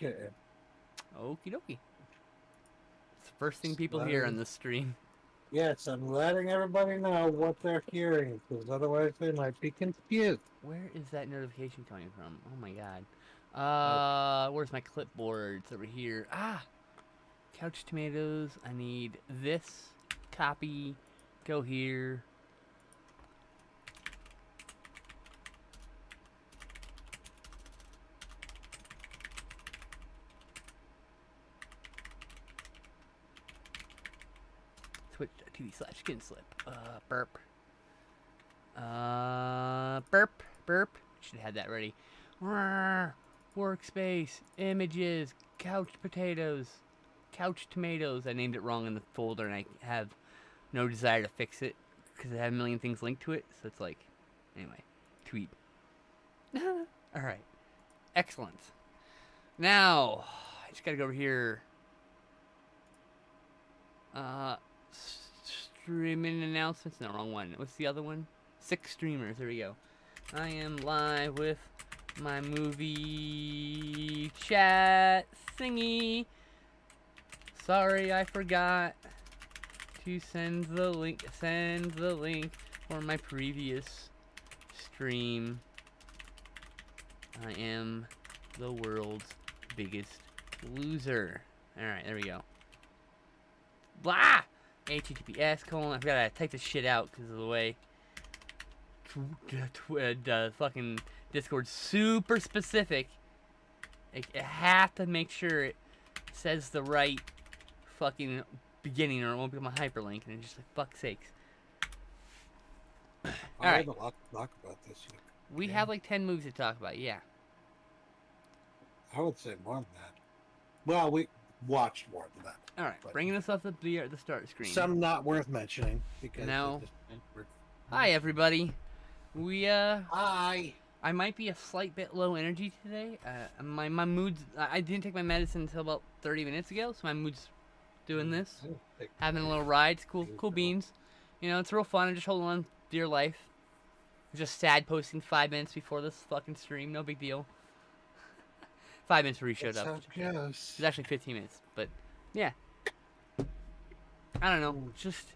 Okay. Okie dokie. It's the first thing people hear on this stream. Yes, I'm letting everybody know what they're hearing, because otherwise they might be confused. Where is that notification coming from? Oh my god. Okay. Where's my clipboard? It's over here. Ah! Couch tomatoes. I need this. Copy. Go here. Twitch.tv/skinslip. Burp. Burp. Should have had that ready. Workspace. Images. Couch potatoes. Couch tomatoes. I named it wrong in the folder, and I have no desire to fix it because I have a million things linked to it. So it's like, anyway, tweet. All right, excellent. Now I just gotta go over here. Streaming announcements. No, wrong one. What's the other one? 6 streamers. There we go. I am live with my movie chat thingy. Sorry, I forgot to send the link for my previous stream. I am the world's biggest loser. Alright, there we go. Blah! HTTPS:// I gotta type this shit out because of the way fucking Discord's super specific. I have to make sure it says the right fucking beginning, or it won't become a hyperlink, and it's just like, fuck's sakes. I have a lot to talk about this week. We have like 10 movies to talk about, yeah. I would say more than that. Well, we watched more than that. All right, bringing us off the start screen. Some not worth mentioning because now. Hi everybody. Hi. I might be a slight bit low energy today. My mood's. I didn't take my medicine until about 30 minutes ago, so my mood's doing this, having a little ride. It's cool beans. You know, it's real fun. I'm just holding on to your life. I'm just sad posting 5 minutes before this fucking stream. No big deal. 5 minutes before you showed up. It's actually 15 minutes, but yeah. I don't know. Just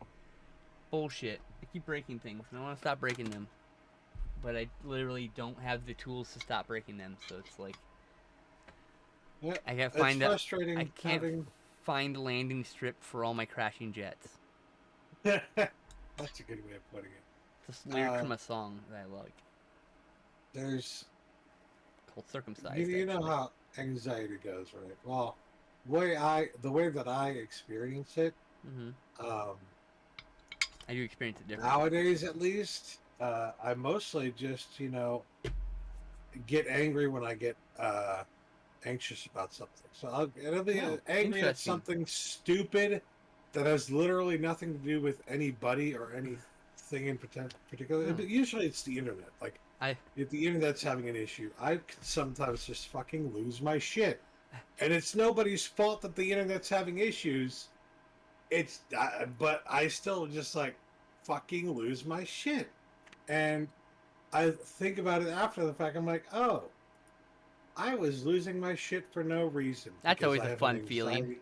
bullshit. I keep breaking things, and I want to stop breaking them. But I literally don't have the tools to stop breaking them, so it's like... Yeah, I can't find a landing strip for all my crashing jets. That's a good way of putting it. It's a lyric from a song that I like. There's... Called Circumcised, You know how anxiety goes, right? Well, the way that I experience it, I do experience it differently. Nowadays, at least, I mostly just, get angry when I get anxious about something. So I'll be angry at something stupid that has literally nothing to do with anybody or anything in particular. Usually it's the internet. Like, if the internet's having an issue, I could sometimes just fucking lose my shit. And it's nobody's fault that the internet's having issues. But I still just like fucking lose my shit. And I think about it after the fact. I'm like, oh, I was losing my shit for no reason. That's always a fun feeling.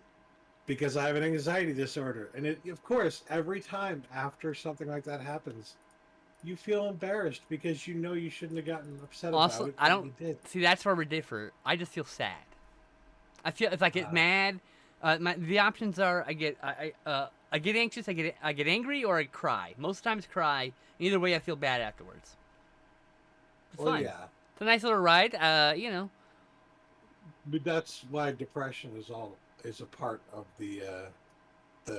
Because I have an anxiety disorder. And of course, every time after something like that happens, you feel embarrassed because you know you shouldn't have gotten upset about it. I don't see. That's where we differ. I just feel sad. I feel if I get mad, the options are I get anxious, I get angry, or I cry. Most times cry. Either way, I feel bad afterwards. It's fun. Yeah, it's a nice little ride. But that's why depression is a part of the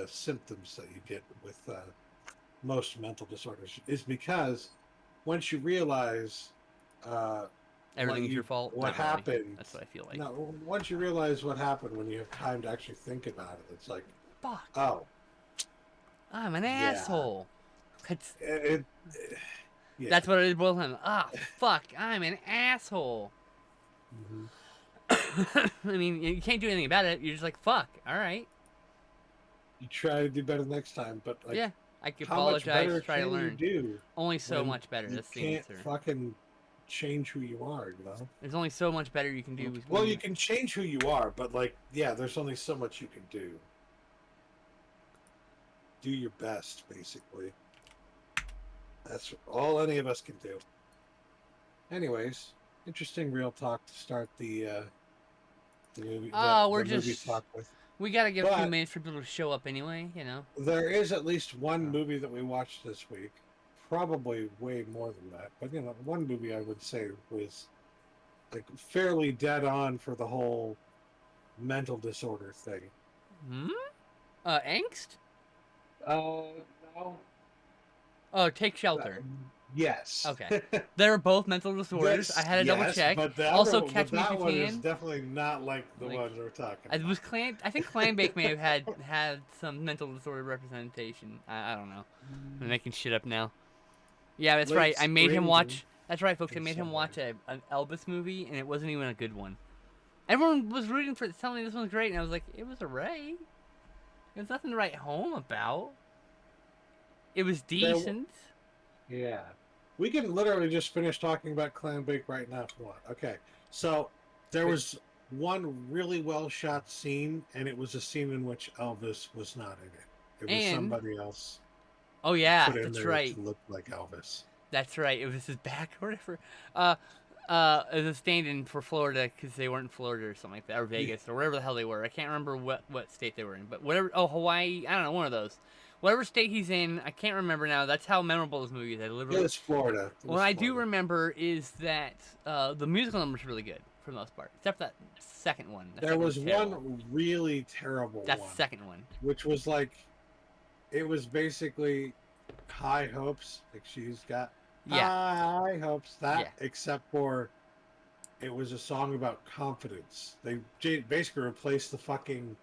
symptoms that you get with most mental disorders, is because once you realize everything's your fault, what happened, that's what I feel like. No, once you realize what happened, when you have time to actually think about it, it's like, fuck. Oh, I'm an asshole. That's what it boils down to. Fuck, I'm an asshole. I mean, you can't do anything about it. You're just like, fuck, all right. You try to do better next time, but like, yeah, I can apologize, try to learn. Only so much better. That's the answer. Fucking change who you are, you know? There's only so much better you can do. Well, you can change who you are, but, like, yeah, there's only so much you can do. Do your best, basically. That's all any of us can do. Anyways, interesting real talk to start the movie. Movie talk with. We gotta give a few minutes for people to show up anyway, you know. There is at least one movie that we watched this week. Probably way more than that, but you know, one movie I would say was like fairly dead on for the whole mental disorder thing. Angst? No. Oh, Take Shelter. Yes. Okay. They're both mental disorders. I had to double check. But Also, Catch Me If You That one Can. is definitely not like the ones we're talking about. It was I think Clambake may have had some mental disorder representation. I don't know. I'm making shit up now. Yeah, that's right. I made him watch. That's right, folks. I made him watch an Elvis movie, and it wasn't even a good one. Everyone was rooting for it, telling me this one's great, and I was like, it was alright. There's nothing to write home about. It was decent. Yeah. We can literally just finish talking about Clambake right now if you want. Okay. So, there was one really well shot scene, and it was a scene in which Elvis was not in it. It was somebody else. Oh, yeah, that's right. To look like Elvis. That's right. It was his back or whatever. It was a stand-in for Florida because they weren't in Florida or something like that, or Vegas or wherever the hell they were. I can't remember what state they were in, but whatever. Oh, Hawaii. I don't know, one of those. Whatever state he's in, I can't remember now. That's how memorable this movie is. It was Florida. What I do remember is that the musical number is really good for the most part, except that second one. There was one really terrible one. That second one. Which was like, it was basically high hopes. Like she's got high hopes. Except for it was a song about confidence. They basically replaced the fucking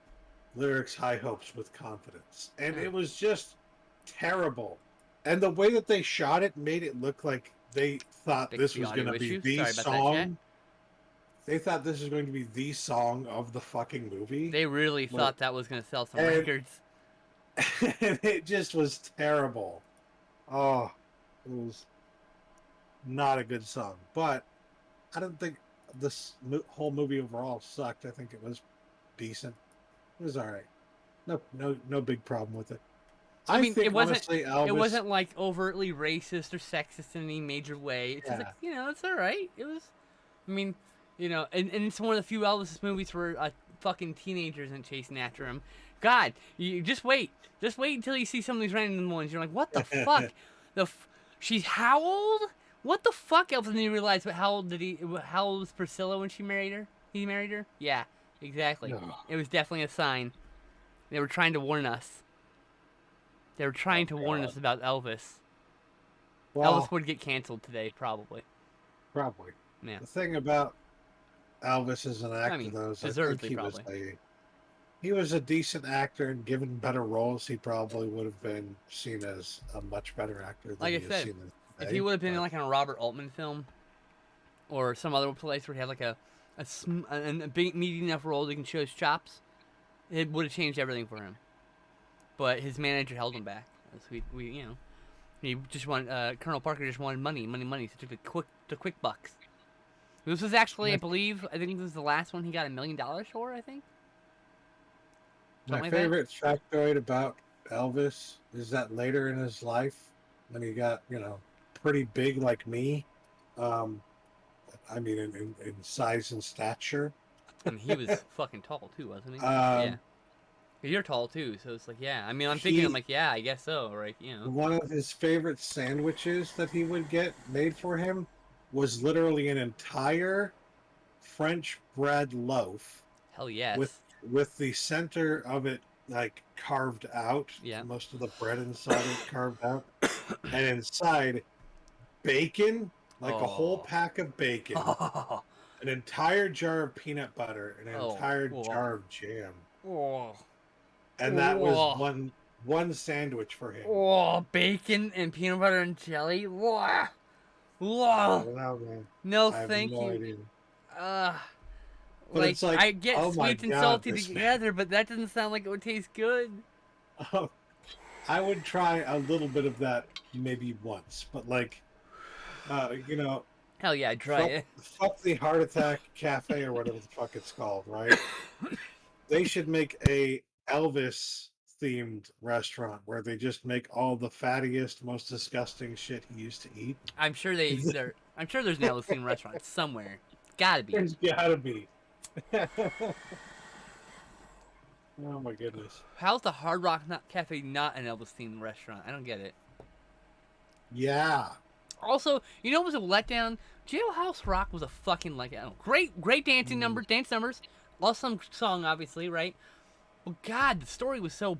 lyrics high hopes with confidence. And it was just terrible. And the way that they shot it made it look like they thought this was going to be the song. They thought this was going to be the song of the fucking movie. They really thought that was going to sell some records. And it just was terrible. Oh, it was not a good song. But I don't think this whole movie overall sucked. I think it was decent. It was all right. No big problem with it. I mean, think, it wasn't. Honestly, Elvis, it wasn't like overtly racist or sexist in any major way. It's just like, you know, it's all right. It was. I mean, you know, and it's one of the few Elvis movies where fucking teenagers aren't chasing after him. God, you just wait. Just wait until you see some of these random ones. You're like, what the fuck? She's how old? What the fuck? Elvis didn't realize. But how old was Priscilla when she married her? He married her. Yeah, exactly. No. It was definitely a sign. They were trying to warn us. They were trying to warn us about Elvis. Well, Elvis would get canceled today, probably. Probably. Yeah. The thing about Elvis as an actor, though, is I think he was a decent actor, and given better roles, he probably would have been seen as a much better actor than like I said, if he would have been in like in a Robert Altman film or some other place where he had like a big meaty enough role that he can show his chops, it would have changed everything for him. But his manager held him back. So we you know, he just wanted Colonel Parker just wanted money. So took the quick bucks. This was actually, I think this was the last one he got $1 million for. I think. My favorite factoid about Elvis is that later in his life, when he got, you know, pretty big like me, I mean, in size and stature. I mean, he was fucking tall too, wasn't he? Yeah. You're tall too, so it's like, yeah. I mean, I'm thinking, I'm like, yeah, I guess so, right? You know. One of his favorite sandwiches that he would get made for him was literally an entire French bread loaf. Hell yes. With the center of it like carved out. Yeah. Most of the bread inside it carved out, and inside bacon, like a whole pack of bacon, an entire jar of peanut butter, and an entire jar of jam. And that was one sandwich for him. Oh, bacon and peanut butter and jelly. Wow. No, thank you. Like I get sweet and salty together, but that doesn't sound like it would taste good. I would try a little bit of that maybe once, but like, you know, Hell yeah, I'd try it. Fuck the Heart Attack Cafe or whatever the fuck it's called, right? They should make a Elvis themed restaurant where they just make all the fattiest, most disgusting shit he used to eat. I'm sure there's an Elvis themed restaurant somewhere. Gotta be. There's gotta be. Oh my goodness. How's the Hard Rock Cafe not an Elvis themed restaurant? I don't get it. Yeah. Also, you know what was a letdown? Jailhouse Rock was a fucking letdown. Great dancing dance numbers. Awesome song, obviously, right? Well, God, the story was so.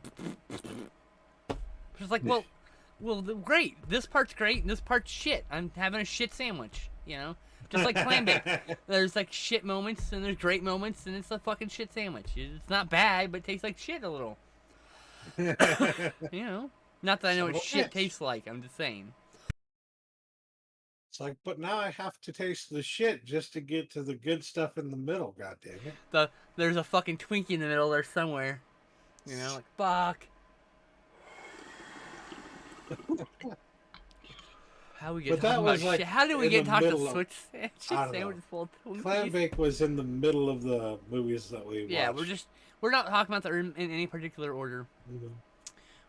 Just like, well, great. This part's great, and this part's shit. I'm having a shit sandwich, you know? Just like clam bake. There's like shit moments, and there's great moments, and it's a fucking shit sandwich. It's not bad, but it tastes like shit a little. You know? Not that I know what shit tastes like, I'm just saying. It's like, but now I have to taste the shit just to get to the good stuff in the middle, god damn it. There's a fucking Twinkie in the middle there somewhere. You know, like, fuck. How we get talking about shit? How did we get talking to switch sandwiches full of Twinkies? Clam bake was in the middle of the movies that we watched. Yeah, we're not talking about them in any particular order. Mm-hmm.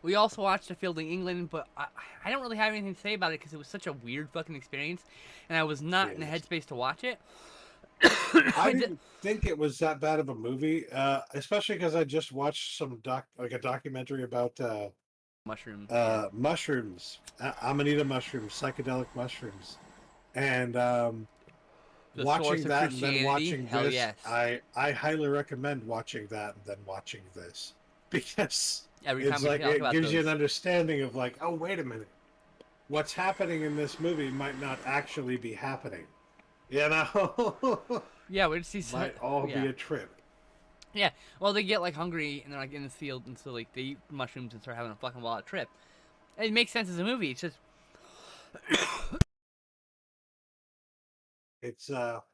We also watched A Field in England, but I don't really have anything to say about it because it was such a weird fucking experience, and I was not in the headspace to watch it. I didn't think it was that bad of a movie, especially because I just watched a documentary about mushrooms. Mushrooms, Amanita mushrooms, psychedelic mushrooms, and watching that and then watching this. Yes. I highly recommend watching that and then watching this because. It's like it gives you an understanding of like, oh, wait a minute. What's happening in this movie might not actually be happening. You know? Yeah, we see might all be a trip. Yeah. Well, they get like hungry and they're like in the field and so like they eat mushrooms and start having a fucking wild trip. And it makes sense as a movie. It's just it's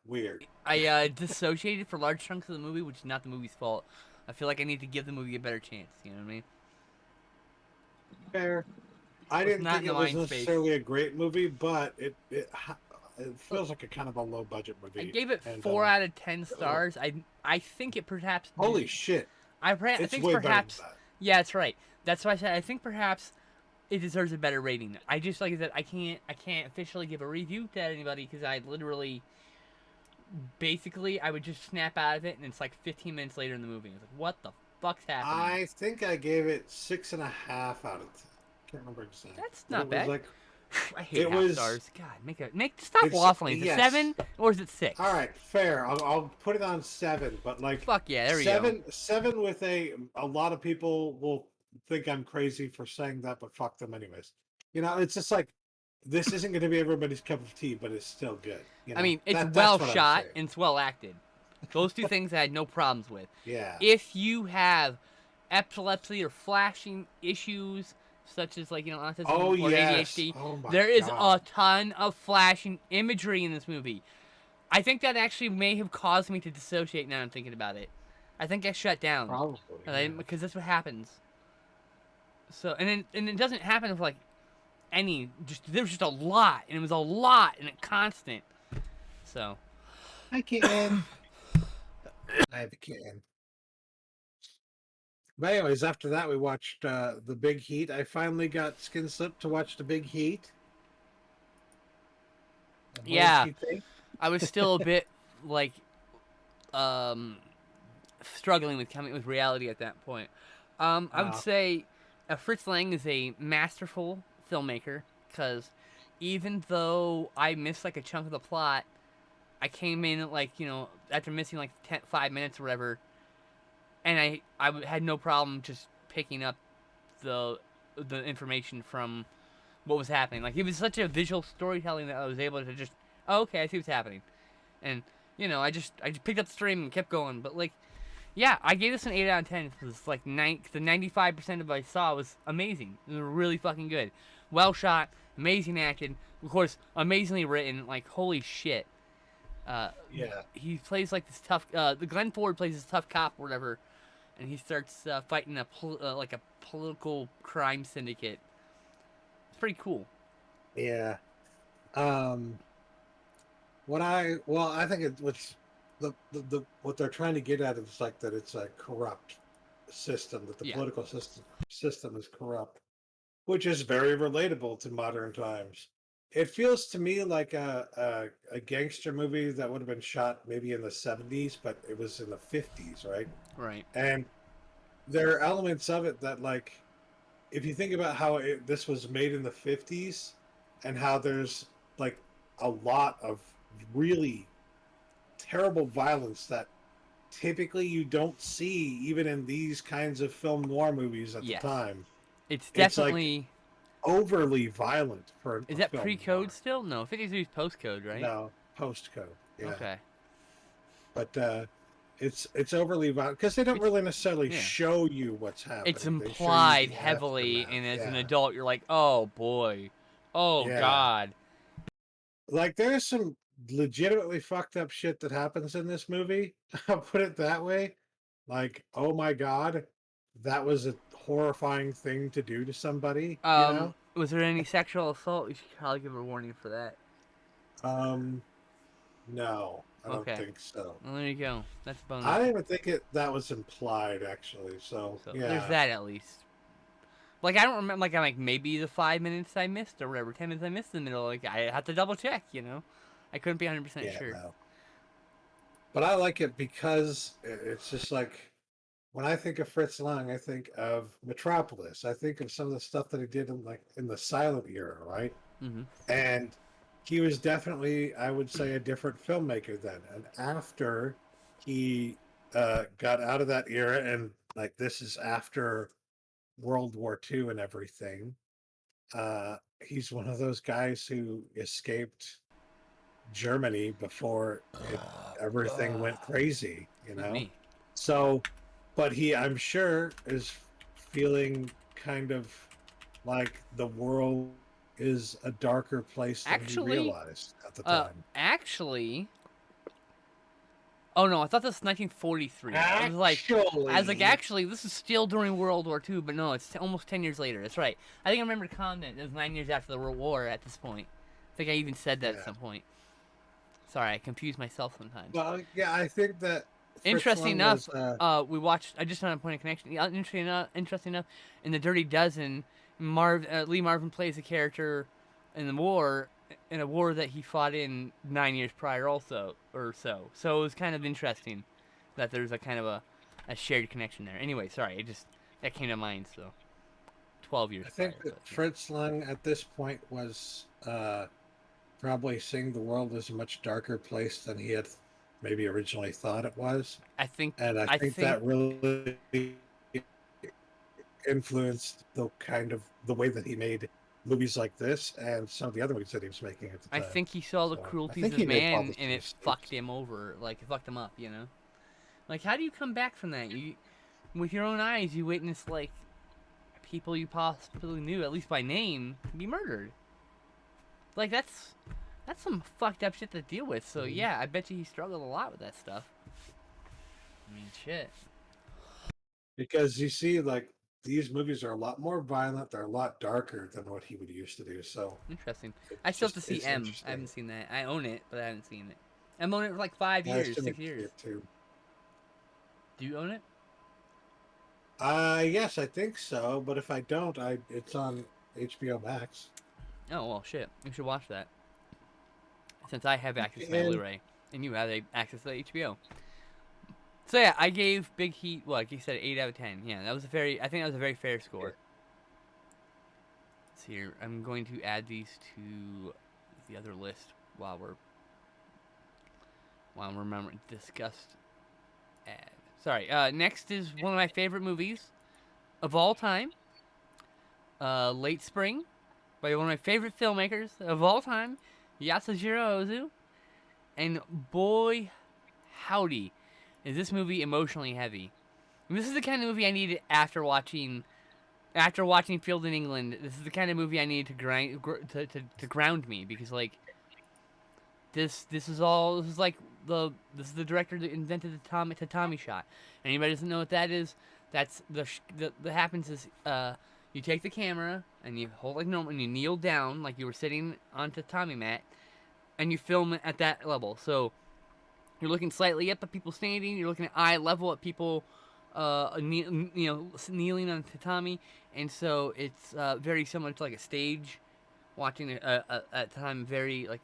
weird. I dissociated for large chunks of the movie, which is not the movie's fault. I feel like I need to give the movie a better chance. You know what I mean? Fair. I didn't think it was necessarily a great movie, but it feels like a kind of a low budget movie. I gave it 4 out of 10 stars. I think it perhaps. Holy shit! I think way perhaps. Better than that. Yeah, that's right. That's why I said I think perhaps it deserves a better rating. I just like I said I can't officially give a review to anybody because I literally. Basically, I would just snap out of it, and it's like 15 minutes later in the movie. It's like, what the fuck's happening? I think I gave it 6.5 out of 10. Can't remember exactly. That's not bad. Like, I hate half stars. God, stop waffling. Is it 7 or is it 6? All right, fair. I'll put it on 7, but like, fuck yeah, there we go. 7 with a lot of people will think I'm crazy for saying that, but fuck them anyways. You know, it's just like. This isn't going to be everybody's cup of tea, but it's still good. You know? I mean, it's well shot and it's well acted. Those two things I had no problems with. Yeah. If you have epilepsy or flashing issues, such as like autism or ADHD, there is a ton of flashing imagery in this movie. I think that actually may have caused me to dissociate. Now I'm thinking about it. I think I shut down. Probably. Because that's what happens. So and it doesn't happen with like. There was just a lot, and it was a lot, and it constant. So, I can. I have a can. But anyways, after that, we watched The Big Heat. I finally got skin slipped to watch The Big Heat. Yeah, I was still a bit like struggling with reality at that point. I would say Fritz Lang is a masterful filmmaker because even though I missed like a chunk of the plot, I came in like after missing like 5 minutes or whatever, and I had no problem just picking up the information from what was happening. Like it was such a visual storytelling that I was able to just okay, I see what's happening, and I just picked up the stream and kept going. But like yeah, I gave this an 8 out of 10 because like the 95% of what I saw was amazing. It was really fucking good. Well shot, amazing acted, of course, amazingly written. Like holy shit. Yeah. He plays like this tough. The Glenn Ford plays this tough cop or whatever, and he starts fighting a political crime syndicate. It's pretty cool. Yeah. I think what's what they're trying to get at is like that it's a corrupt system, that the Yeah. political system is corrupt, which is very relatable to modern times. It feels to me like a gangster movie that would have been shot maybe in the 70s, but it was in the 50s, right? Right. And there are elements of it that, like, if you think about how this was made in the 50s and how there's like a lot of really terrible violence that typically you don't see even in these kinds of film noir movies at the Yes. time. It's It's like definitely. overly violent for Is a that film pre-code noir. still? No, 53 is post-code, right? No, postcode, yeah. Okay. But it's overly violent because they don't It's really necessarily yeah. show you what's It's happening. They show you implied the heavily, aftermath. and as an Yeah, adult, you're like, oh boy, oh yeah. god. Like there's some legitimately fucked up shit that happens in this movie. I'll put it that way. Like, oh my god, that was a horrifying thing to do to somebody, you know? Was there any sexual assault? You should probably give a warning for that. Um, no, I don't Okay. think so. Well, there you go. That's a bonus. I didn't even think that was implied actually. So So there's yeah, that at least. Like I don't remember. Like I'm like maybe the 5 minutes I missed or whatever, 10 minutes I missed in the middle. Like I had to double check. I couldn't be 100% yeah, sure. no. But I like it because it's just like when I think of Fritz Lang, I think of Metropolis. I think of some of the stuff that he did in the silent era, right? Mm-hmm. And he was definitely, I would say, a different filmmaker then. And after he got out of that era, and like this is after World War II and everything, he's one of those guys who escaped Germany before everything went crazy, you Excuse know? me. So, but I'm sure, is feeling kind of like the world is a darker place than he Actually, realized at the time. actually, oh no, I thought this was 1943. I was like, Actually, actually, this is still during World War II, but no, it's almost 10 years later. That's right. I think I remember the comment. It was 9 years after the World War at this point. I think I even said that at yeah. some point. Sorry, I confuse myself sometimes. Well, yeah, I think that Fritz Interesting Lang enough, was, we watched. I just found a point of connection. Yeah, interesting enough, in the Dirty Dozen, Lee Marvin plays a character in the war, in a war that he fought in 9 years prior, also or so. So it was kind of interesting that there's a kind of a shared connection there. Anyway, sorry, that came to mind. So 12 years I prior, think that but yeah. Fritz Lang at this point was probably seeing the world as a much darker place than he had maybe originally thought it was. And I I think think that really influenced the way that he made movies like this and some of the other movies that he was making at the I time. think he saw the So I cruelties think of he made all man the and it fucked mistakes. him over. Like it fucked him up. Like how do you come back from that? You with your own eyes, you witnessed like people you possibly knew, at least by name, be murdered. Like that's some fucked up shit to deal with. So Mhm. yeah, I bet you he struggled a lot with that stuff. I mean, shit. Because you see, like, these movies are a lot more violent. They're a lot darker than what he would used to do. So Interesting. I it's still have to just, see it's M. I interesting. haven't seen that. I own it, but I haven't seen it. I'm on it for like I 5 years, still need 6 years. it too. Do you own it? Yes, I think so. But if I don't, it's on HBO Max. Oh well, shit. You should watch that. Since I have access to my And Blu-ray, and you have access to HBO. So yeah, I gave Big Heat, well, like you said, 8 out of 10. Yeah, I think that was a very fair score. Let's see here. I'm going to add these to the other list while we're remembering discussed ad. Sorry. Next is one of my favorite movies of all time. Late Spring, by one of my favorite filmmakers of all time, Yasujiro Ozu. And boy, howdy, is this movie emotionally heavy. And this is the kind of movie I needed after watching Field in England. This is the kind of movie I needed to ground me, because like this is like this is the director that invented the tatami shot. Anybody doesn't know what that is? That's that happens is you take the camera and you hold like normal and you kneel down like you were sitting on tatami mat, and you film it at that level. So you're looking slightly up at people standing. You're looking at eye level at people, kneeling on tatami, and so it's very similar to like a stage, watching at time very like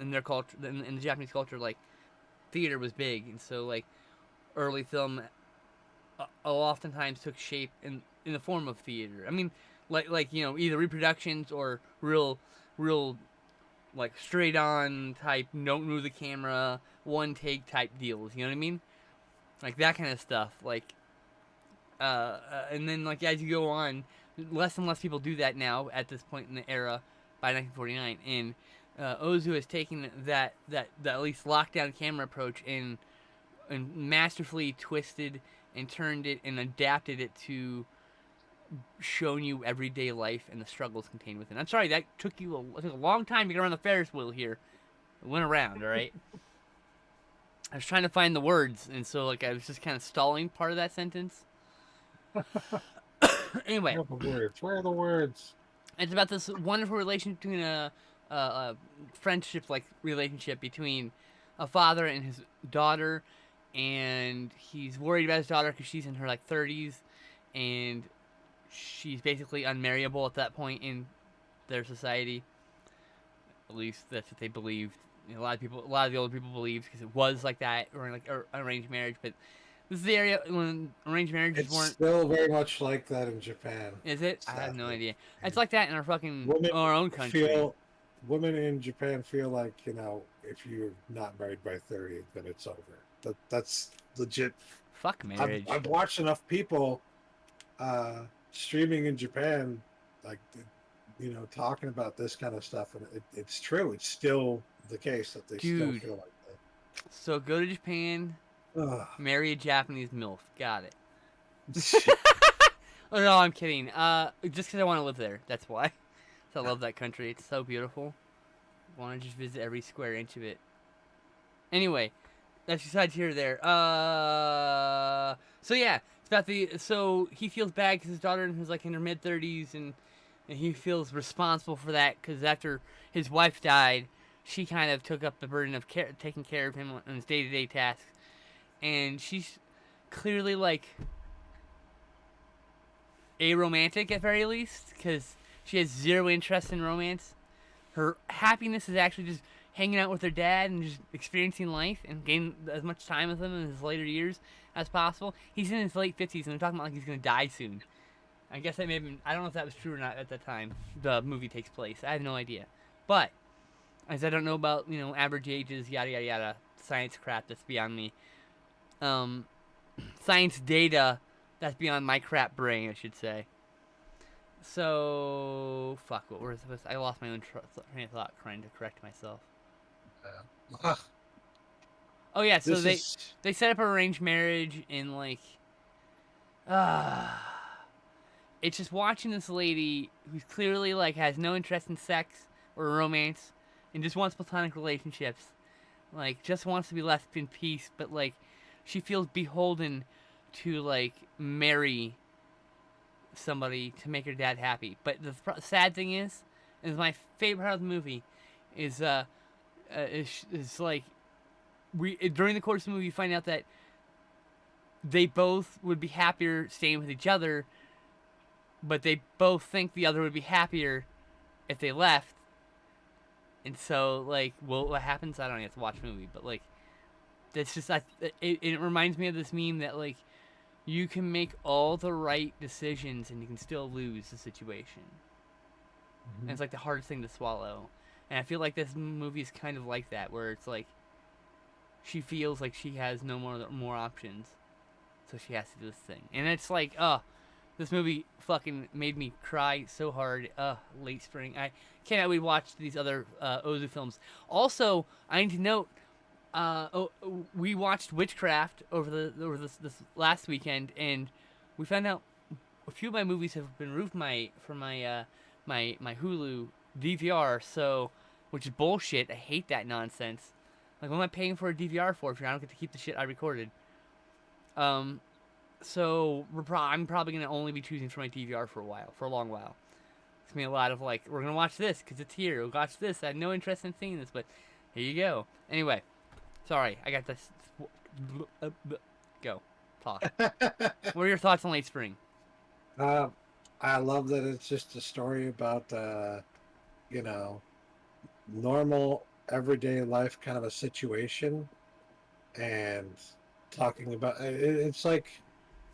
in their culture in the Japanese culture, like theater was big, and so like early film oftentimes took shape in the form of theater. I mean, like either reproductions or real like straight on type, don't move the camera, one take type deals. You know what I mean? Like that kind of stuff. Like, and then like as you go on, less and less people do that now at this point in the era by 1949, and Ozu has taken that at least lockdown camera approach and masterfully twisted and turned it and adapted it to showing you everyday life and the struggles contained within. I'm sorry that took a long time to get around the Ferris wheel here. It went around, all right. I was trying to find the words, and so like I was just kind of stalling part of that sentence. Anyway, where are the words? It's about this wonderful relationship between a friendship like relationship between a father and his daughter, and he's worried about his daughter because she's in her like 30s, and she's basically unmarriable at that point in their society. At least that's what they believed. You know, a lot of the older people believed because it was like that, or like arranged marriage. But this is the area when arranged marriages weren't. It's still very much like that in Japan. Is it? I have no idea. It's like that in our own country. Women in Japan feel like, if you're not married by 30, then it's over. That's legit. Fuck marriage. I've watched enough people streaming in Japan, like, talking about this kind of stuff, and it's true. It's still the case that they still feel like that. So go to Japan, marry a Japanese MILF. Got it. Oh, no, I'm kidding. Just because I want to live there. That's why. I love that country. It's so beautiful. I want to just visit every square inch of it. Anyway, that's besides here or there. So yeah, it's about so he feels bad because his daughter is like in her mid-30s, and he feels responsible for that because after his wife died, she kind of took up the burden of taking care of him on his day-to-day tasks, and she's clearly like aromantic at very least because she has zero interest in romance. Her happiness is actually just hanging out with her dad and just experiencing life and getting as much time with him in his later years as possible. He's in his late 50s, and they're talking about like he's going to die soon. I guess that maybe, I don't know if that was true or not at the time the movie takes place. I have no idea. But, as I don't know about, average ages, yada, yada, yada, science crap, that's beyond me. Science data, that's beyond my crap brain, I should say. So, fuck, what were supposed to, I lost my own train of thought trying to correct myself. Oh yeah, so they set up an arranged marriage and like, it's just watching this lady who's clearly like has no interest in sex or romance and just wants platonic relationships, like just wants to be left in peace, but like she feels beholden to like marry somebody to make her dad happy. But the sad thing is my favorite part of the movie is like during the course of the movie you find out that they both would be happier staying with each other, but they both think the other would be happier if they left. And so like, well, what happens? I don't know. You have to watch the movie, but like, that's just it reminds me of this meme that like, you can make all the right decisions and you can still lose the situation. Mm-hmm. And it's like the hardest thing to swallow. And I feel like this movie is kind of like that, where it's like she feels like she has no more options, so she has to do this thing. And it's like, this movie fucking made me cry so hard. Late spring. I cannot wait to watch these other Ozu films. Also, I need to note, we watched Witchcraft over this last weekend, and we found out a few of my movies have been removed from my Hulu DVR. So, which is bullshit. I hate that nonsense. Like, what am I paying for a DVR for if I don't get to keep the shit I recorded? So I'm probably gonna only be choosing for my DVR for a long while. asks me a lot of like, we're gonna watch this because it's here. We'll watch this. I had no interest in seeing this, but here you go. Anyway, sorry, I got this. Go, talk. What are your thoughts on Late Spring? I love that it's just a story about you know, normal everyday life kind of a situation, and talking about it's like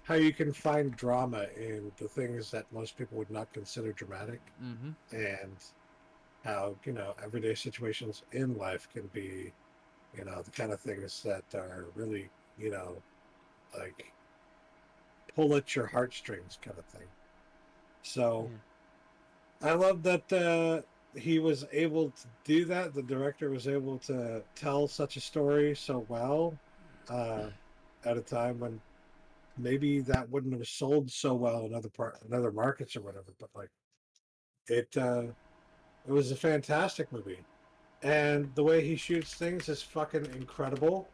how you can find drama in the things that most people would not consider dramatic, Mm-hmm. and how everyday situations in life can be the kind of things that are really like pull at your heartstrings kind of thing. So I love that he was able to do that. The director was able to tell such a story so well at a time when maybe that wouldn't have sold so well in other markets or whatever. But like it was a fantastic movie, and the way he shoots things is fucking incredible.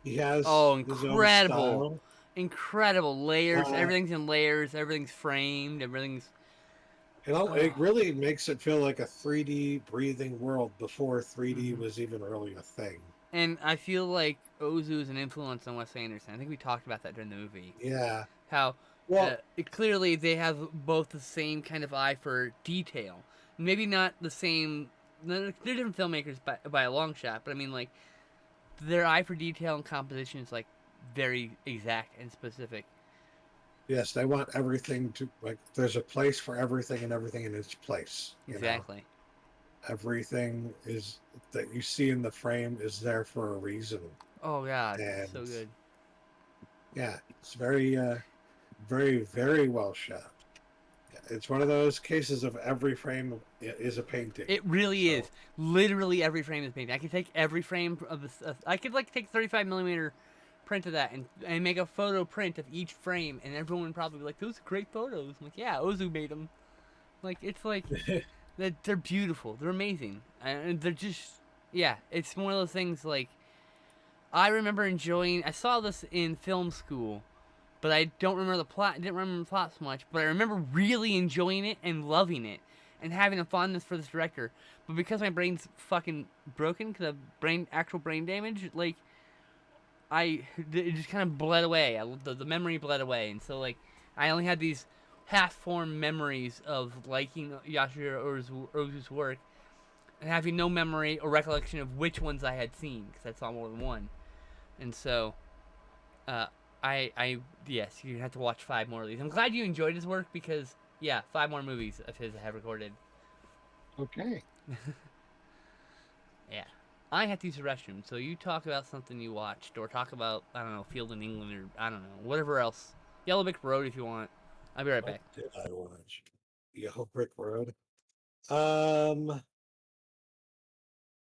He has Oh, his own incredible. style. Incredible layers. Uh, Everything's in layers. Everything's framed. Everything's. it really makes it feel like a 3D breathing world before 3D Mm-hmm. was even really a thing. And I feel like Ozu is an influence on Wes Anderson. I think we talked about that during the movie. Yeah. How Well, clearly they have both the same kind of eye for detail. Maybe not the same. They're different filmmakers by a long shot, but I mean, like, their eye for detail and composition is, like, very exact and specific. yes, they want everything to like. There's a place for everything, and everything in its place. Exactly. Everything is that you see in the frame is there for a reason, Oh, God. and So good. yeah, it's very, very, very well shot. It's one of those cases of every frame is a painting. It really So is. Literally every frame is painted. I could take every frame of this. I could like take 35 millimeter print of that and make a photo print of each frame, and everyone would probably be like, "Those are great photos." I'm like, yeah, Ozu made them. Like it's like they're beautiful. They're amazing, and they're just yeah. It's one of those things like I remember enjoying. I saw this in film school, but I don't remember the plot. I didn't remember the plot so much, but I remember really enjoying it and loving it and having a fondness for this director. But because my brain's fucking broken because of actual brain damage, like it just kind of bled away. The memory bled away, and so like I only had these half-formed memories of liking Yasuhiro Ozu's work and having no memory or recollection of which ones I had seen because I saw more than one. And so uh, I yes, you have to watch 5 more of these. I'm glad you enjoyed his work because yeah, 5 more movies of his I have recorded. okay. Yeah, I have to use the restroom, so you talk about something you watched, or talk about I don't know Field in England, or I don't know whatever else. YellowBrickRoad if you want. I'll be right What back. did I watch? Yellow Brick Road. Um,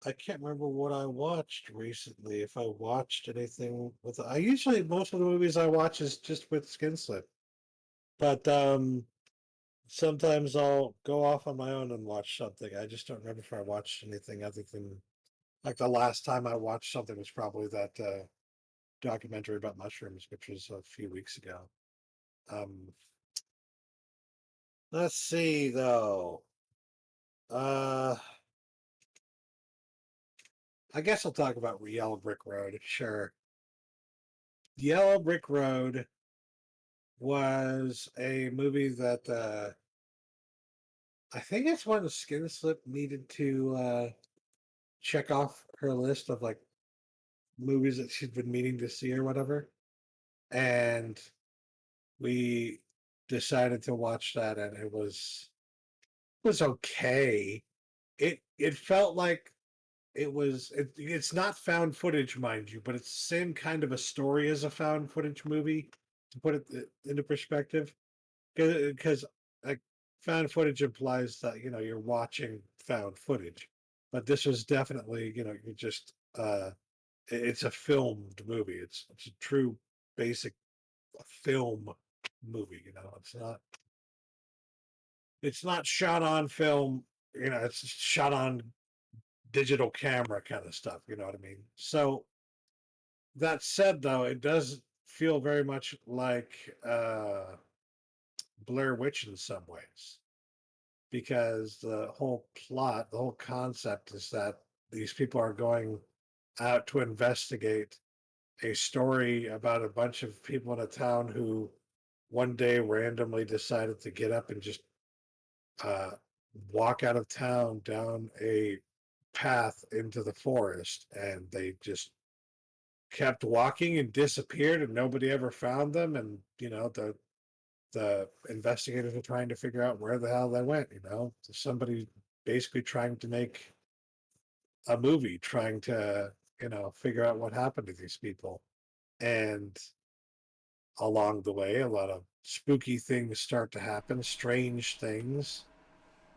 I can't remember what I watched recently. If I watched anything with, I usually most of the movies I watch is just with skin slip, but sometimes I'll go off on my own and watch something. I just don't remember if I watched anything other than like the last time I watched something was probably that documentary about mushrooms, which was a few weeks ago. Um, let's see though. Uh, I guess I'll talk about Yellow Brick Road. Sure. Yellow Brick Road was a movie that I think it's one Skin Slip needed to check off her list of like movies that she'd been meaning to see or whatever. And we decided to watch that, and it was okay. It felt like it's not found footage, mind you, but it's the same kind of a story as a found footage movie, to put it into perspective. Because like found footage implies that you're watching found footage, but this was definitely you just it's a filmed movie. It's a true basic film movie. It's not shot on film. It's shot on digital camera kind of stuff. You know what I mean? So that said, though, it does feel very much like Blair Witch in some ways, because the whole plot, the whole concept is that these people are going out to investigate a story about a bunch of people in a town who one day randomly decided to get up and just uh, walk out of town down a path into the forest, and they just kept walking and disappeared, and nobody ever found them. And the investigators are trying to figure out where the hell they went. Somebody basically trying to make a movie, trying to figure out what happened to these people. And along the way, a lot of spooky things start to happen, strange things.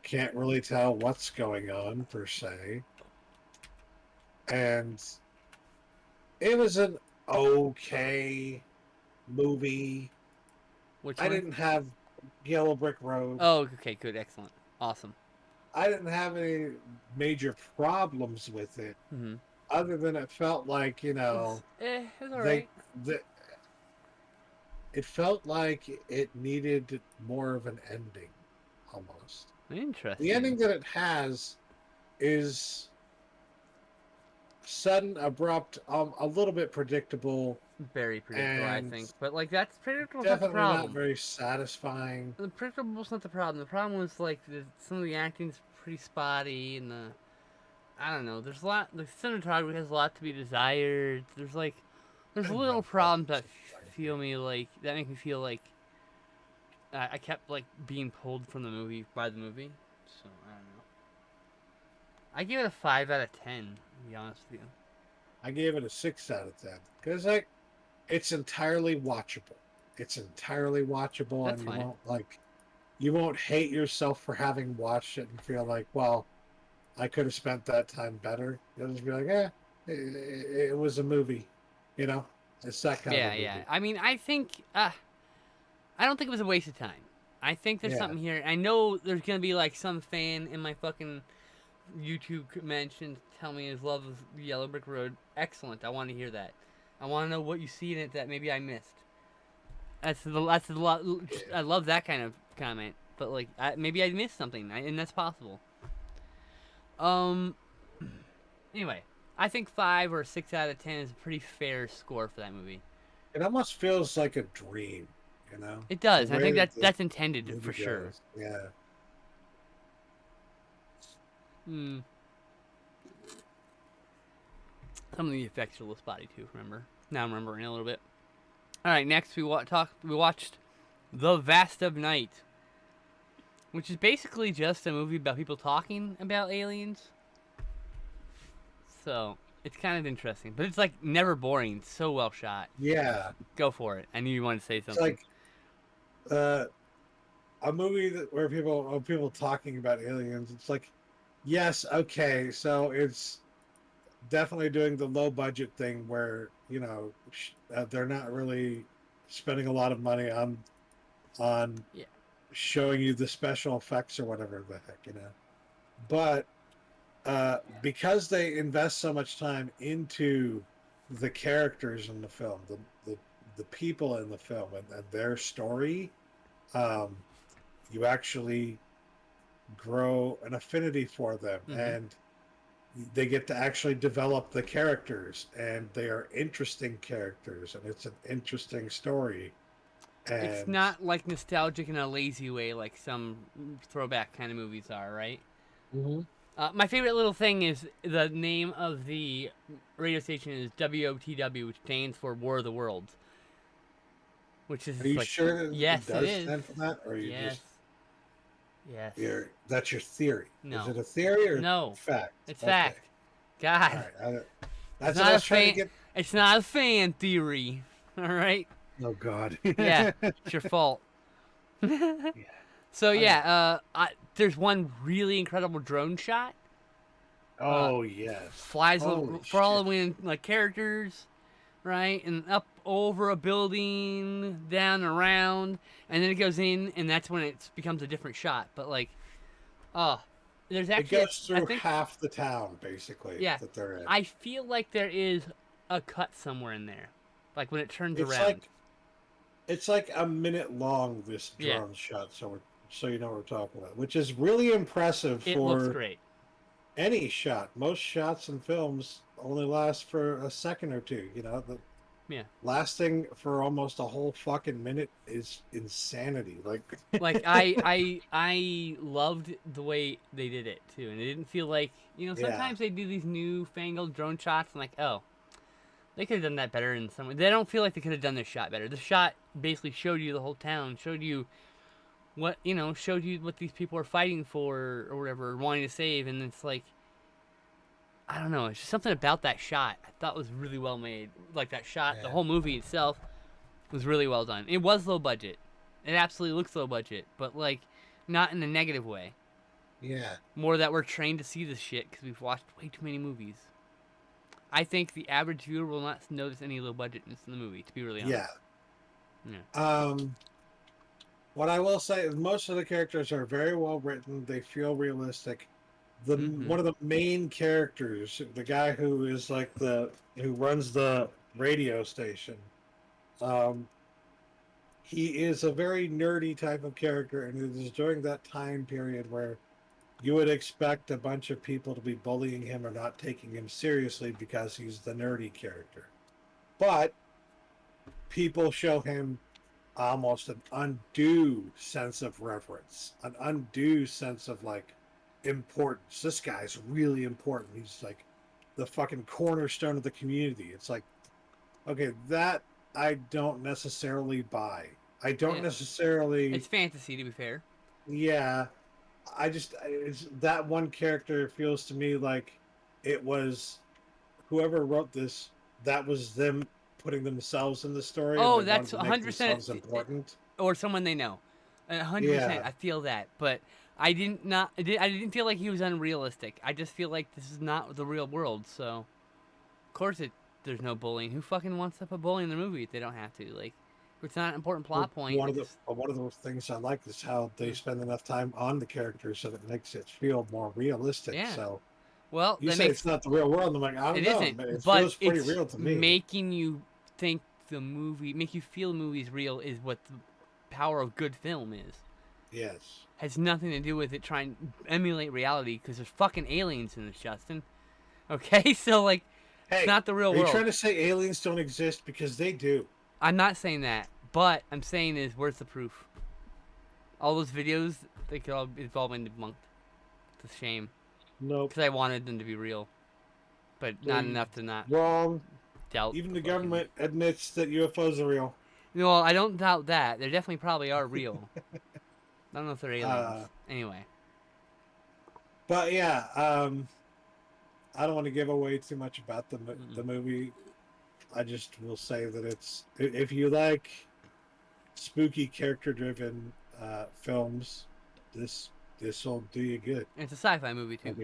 Can't really tell what's going on per se. And it was an okay movie. Which I one? didn't have Yellow Brick Road. Oh, okay, good, excellent, awesome. I didn't have any major problems with it, other than it felt like it's all right. It felt like it needed more of an ending, almost. Interesting. The ending that it has is sudden, abrupt, a little bit predictable. Very predictable, I think. But like that's predictable. Definitely not very satisfying. The predictable's not the problem. The problem was like some of the acting's pretty spotty, and I don't know. There's a lot. The cinematography has a lot to be desired. There's little problems that make me feel like I kept like being pulled from the movie by the movie. So I don't know. I gave it a 5 out of 10. To be honest with you, I gave it a 6 out of 10 because it's entirely watchable. It's entirely watchable. That's and fine. You won't hate yourself for having watched it and feel like, well, I could have spent that time better. You'll just be like, it was a movie, It's that kind of a movie. Yeah. I mean, I think I don't think it was a waste of time. I think there's something here. I know there's gonna be like some fan in my fucking YouTube mentioned tell me his love of Yellow Brick Road. Excellent. I want to hear that. I want to know what you see in it that maybe I missed. That's a lot. I love that kind of comment. But like, maybe I missed something, and that's possible. Anyway, I think 5 or 6 out of 10 is a pretty fair score for that movie. It almost feels like a dream, It does. I think that's intended for sure. Yeah. Some of the effects are a little spotty too. Now I'm remembering a little bit. All right, next we watched The Vast of Night, which is basically just a movie about people talking about aliens. So it's kind of interesting, but it's like never boring. It's so well shot. Yeah. Go for it. I knew you wanted to say something. It's like a movie where people talking about aliens. It's like, yes, okay, so it's definitely doing the low budget thing where they're not really spending a lot of money on showing you the special effects or whatever the heck, but because they invest so much time into the characters in the film, the people in the film and their story, you actually grow an affinity for them, and they get to actually develop the characters, and they are interesting characters, and it's an interesting story. And it's not like nostalgic in a lazy way like some throwback kind of movies are, right? My favorite little thing is the name of the radio station is WOTW, which stands for War of the Worlds. Which is Are you sure yes, it does stand for that, or you yes. That's your theory? No. Is it a theory or no fact? It's fact. God, right, that's not a fan. It's not a fan theory. All right. Oh God. Yeah, it's your fault. So there's one really incredible drone shot. Oh yes. Flies following like characters, right, and up over a building, down around, and then it goes in, and that's when it becomes a different shot. But like, there's actually it goes through half the town basically. Yeah, that they're in. I feel like there is a cut somewhere in there, like when it turns around. It's like a minute long, this drone shot, so so you know what we're talking about, which is really impressive It looks great. Any shot. Most shots in films only last for a second or two. Yeah. Lasting for almost a whole fucking minute is insanity. Like I loved the way they did it too, and it didn't feel like sometimes they do these newfangled drone shots and like they could have done that better in some way. They don't feel like they could have done this shot better. The shot basically showed you the whole town, showed you what these people are fighting for or whatever, wanting to save, and it's like I don't know, it's just something about that shot I thought was really well made. Like that shot, the whole movie itself was really well done. It was low budget. It absolutely looks low budget, but like not in a negative way. Yeah. More that we're trained to see this shit because we've watched way too many movies. I think the average viewer will not notice any low budgetness in the movie, to be really honest. Yeah. What I will say is most of the characters are very well written. They feel realistic. One of the main characters, the guy who is like who runs the radio station, he is a very nerdy type of character, and it is during that time period where you would expect a bunch of people to be bullying him or not taking him seriously because he's the nerdy character. But people show him almost an undue sense of reverence, an undue sense of like importance. This guy's really important. He's like the fucking cornerstone of the community. It's like, okay, that I don't necessarily buy. I don't necessarily. It's fantasy, to be fair. Yeah, that one character feels to me like it was whoever wrote this. That was them putting themselves in the story. Oh, that's 100% important. Or someone they know. 100%. I feel that, but I didn't feel like he was unrealistic. I just feel like this is not the real world. So, of course, there's no bullying. Who fucking wants to put bullying in the movie if they don't have to? Like, it's not an important plot point. One of the things I like is how they spend enough time on the characters so that it makes it feel more realistic. Yeah. So, well, you say it's not the real world. I'm like, I don't know. Isn't, it but feels pretty real to me. Making you think make you feel the movie's real is what the power of good film is. Yes. Has nothing to do with it trying to emulate reality because there's fucking aliens in this, Justin. Okay, so like, it's not the real world. Are you trying to say aliens don't exist? Because they do. I'm not saying that, but I'm saying is where's the proof? All those videos, it's all been debunked. It's a shame. Nope. Because I wanted them to be real, but not enough to not. Wrong. Doubt. Even the government admits that UFOs are real. No, I don't doubt that. They definitely probably are real. I don't know if they're aliens. Anyway. But yeah, I don't want to give away too much about the movie. I just will say that if you like spooky character-driven films, this will do you good. It's a sci-fi movie too.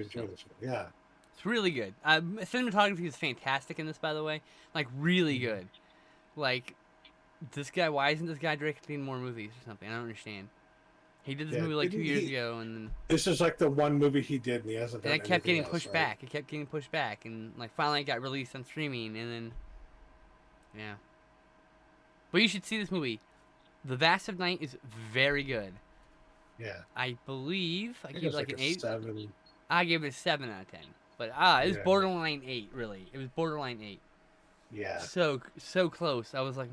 Yeah. It's really good. Cinematography is fantastic in this, by the way. Like, really good. Like, this guy, why isn't this guy directing more movies or something? I don't understand. He did this movie like 2 years ago, and then... This is like the one movie he did, and he hasn't done anything else. And it kept getting pushed back. It kept getting pushed back, and like finally it got released on streaming, and then... Yeah. But you should see this movie. The Vast of Night is very good. Yeah. I believe I gave it like an 8. 7. I gave it a 7 out of 10. But it was borderline 8, really. It was borderline 8. Yeah. So close. I was like,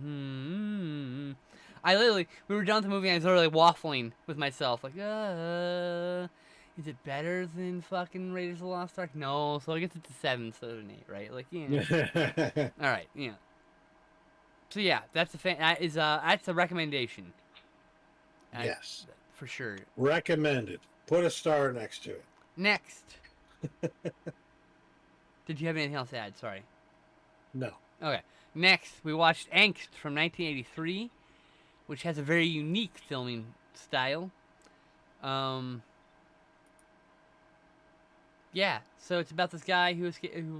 I literally, we were done with the movie and I was literally waffling with myself. Like, is it better than fucking Raiders of the Lost Ark? No. So I guess it's a 7 instead of an 8, right? Like, yeah. All right. Yeah. So yeah, that's a recommendation. Yes. For sure. Recommended. Put a star next to it. Next. Did you have anything else to add? Sorry. No. Okay. Next, we watched Angst from 1983, which has a very unique filming style. Yeah. So it's about this guy who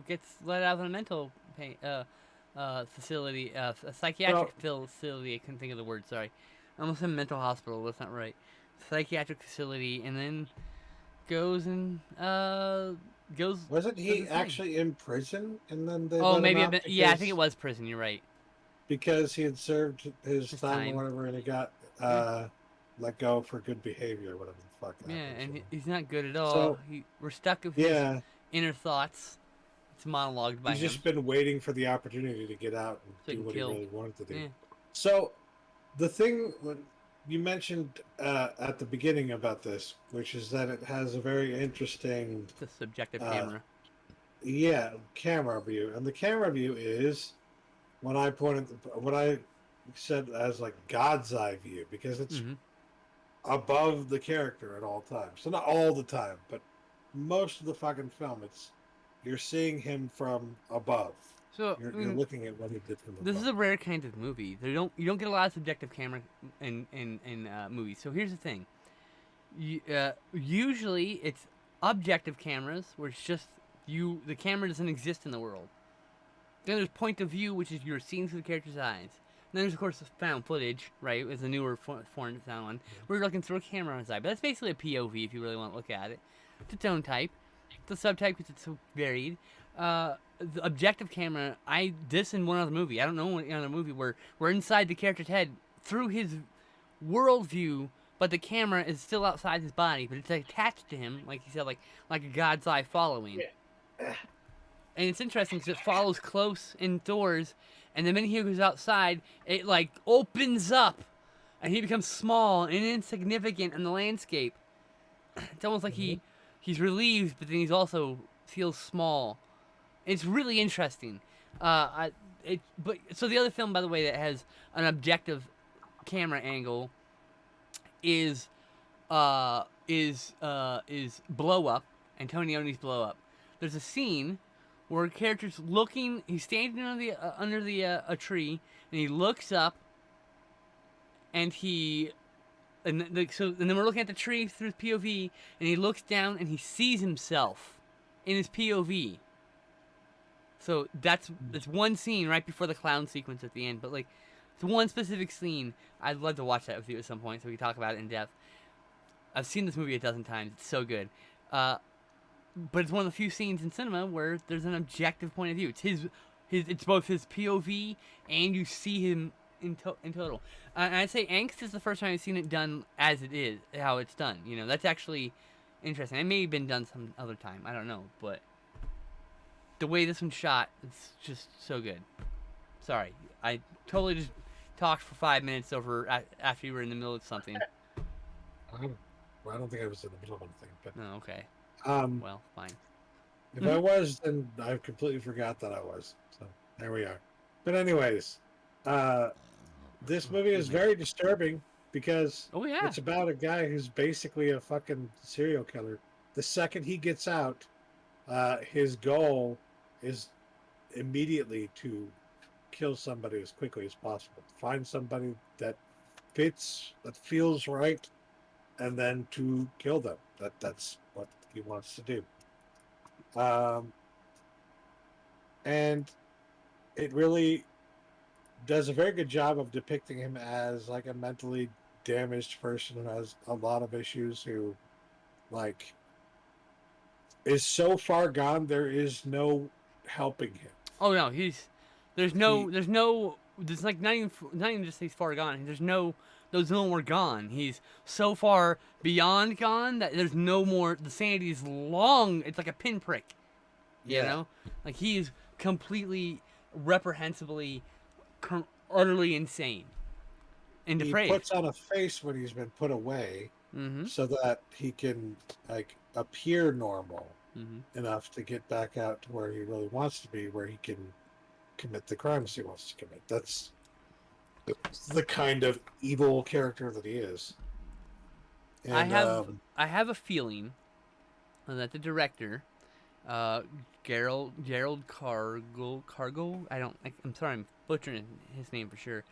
gets let out of a mental facility, a psychiatric facility. I couldn't think of the word. Sorry. I almost said mental hospital. That's not right. Psychiatric facility, and then goes. Wasn't he actually in prison, and then they? Oh, maybe. I think it was prison. You're right. Because he had served his time or whatever, and he got let go for good behavior, whatever the fuck. Yeah, happens, and he's not good at all. So we're stuck with his inner thoughts. It's monologued by him. He's just been waiting for the opportunity to get out and do what he really wanted to do. Yeah. So, the thing you mentioned at the beginning about this, which is that it has a very interesting... The subjective camera. Yeah, camera view. And the camera view is what I said as like God's eye view, because it's above the character at all times. So not all the time, but most of the fucking film, you're seeing him from above. So you're looking at what he did from above. This is a rare kind of movie. You don't get a lot of subjective camera in movies. So here's the thing. Usually it's objective cameras where it's just the camera doesn't exist in the world. Then there's point of view, which is you're seeing through the character's eyes. And then there's, of course, the found footage, right? It's a newer foreign sound one. Where you're looking through a camera on his eye. But that's basically a POV if you really want to look at it. It's its own type. The subtype because it's so varied. The objective camera, this in one other movie. I don't know any other movie where we're inside the character's head through his worldview, but the camera is still outside his body, but it's attached to him, like you said, like a God's eye following. Yeah. And it's interesting because it follows close indoors, and the minute he goes outside, it like opens up, and he becomes small and insignificant in the landscape. It's almost like he's relieved, but then he's also feels small. It's really interesting. So the other film, by the way, that has an objective camera angle is Blow Up, Antonioni's Blow Up. There's a scene where a character's looking. He's standing under a tree, and he looks up, and then we're looking at the tree through his POV, and he looks down and he sees himself in his POV. So that's one scene right before the clown sequence at the end. But like, it's one specific scene. I'd love to watch that with you at some point so we can talk about it in depth. I've seen this movie a dozen times. It's so good. But it's one of the few scenes in cinema where there's an objective point of view. It's it's both his POV and you see him in total. And I'd say Angst is the first time I've seen it done as it is, how it's done. You know, that's actually interesting. It may have been done some other time. I don't know, but the way this one's shot, it's just so good. Sorry, I totally just talked for 5 minutes over after you were in the middle of something. I don't think I was in the middle of anything. But oh, okay. Well, fine. If I was, then I completely forgot that I was. So there we are. But anyways, this movie is very disturbing because it's about a guy who's basically a fucking serial killer. The second he gets out, his goal is immediately to kill somebody as quickly as possible. Find somebody that fits, that feels right, and then to kill them. That's what he wants to do. And it really does a very good job of depicting him as like a mentally damaged person who has a lot of issues, who like is so far gone there is no helping him. Oh no, there's like not even just he's far gone. There's no more gone. He's so far beyond gone that there's no more. The sanity is long. It's like a pinprick. You know, like he's completely reprehensibly, utterly insane and depraved. He puts on a face when he's been put away, so that he can like appear normal enough to get back out to where he really wants to be, where he can commit the crimes he wants to commit. That's the kind of evil character that he is. And, I have a feeling that the director, Gerald Cargo. I'm sorry, I'm butchering his name for sure.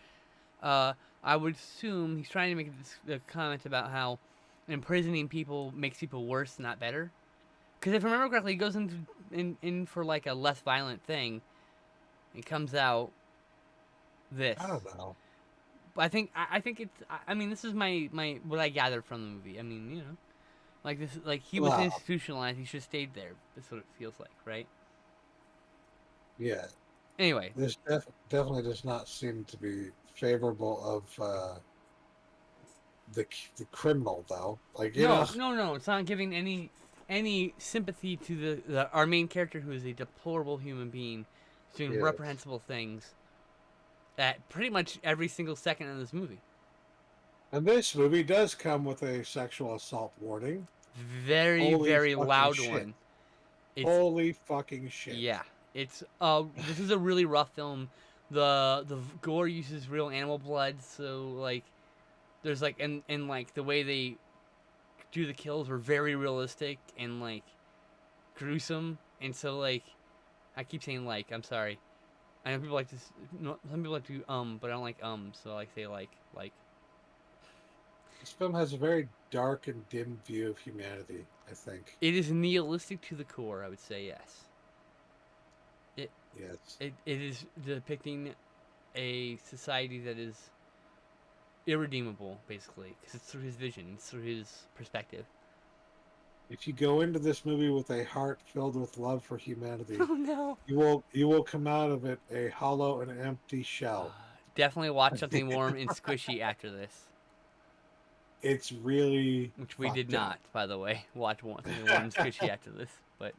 I would assume he's trying to make a comment about how imprisoning people makes people worse, not better. Because if I remember correctly, he goes in for like a less violent thing. It comes out this. I don't know. But I think it's. I mean, this is my what I gathered from the movie. I mean, you know, like this, like he was institutionalized. He should have stayed there. That's what it feels like, right? Yeah. Anyway, this definitely does not seem to be favorable of the criminal though. Like no. It's not giving any sympathy to our main character, who is a deplorable human being, doing reprehensible things at pretty much every single second in this movie. And this movie does come with a sexual assault warning. Very loud shit. One. Holy fucking shit. Yeah. It's this is a really rough film. The gore uses real animal blood, so like there's like and like the way they do the kills were very realistic and like gruesome, and so like I keep saying like, I'm sorry. I know people like to some people like to but I don't like so I like say like. This film has a very dark and dim view of humanity, I think. It is nihilistic to the core, I would say, yes. It is depicting a society that is irredeemable, basically, because it's through his vision, it's through his perspective. If you go into this movie with a heart filled with love for humanity, oh no, you will come out of it a hollow and empty shell. Definitely watch something warm and squishy after this. It's really, which we did not, by the way, watch something warm and squishy after this, but.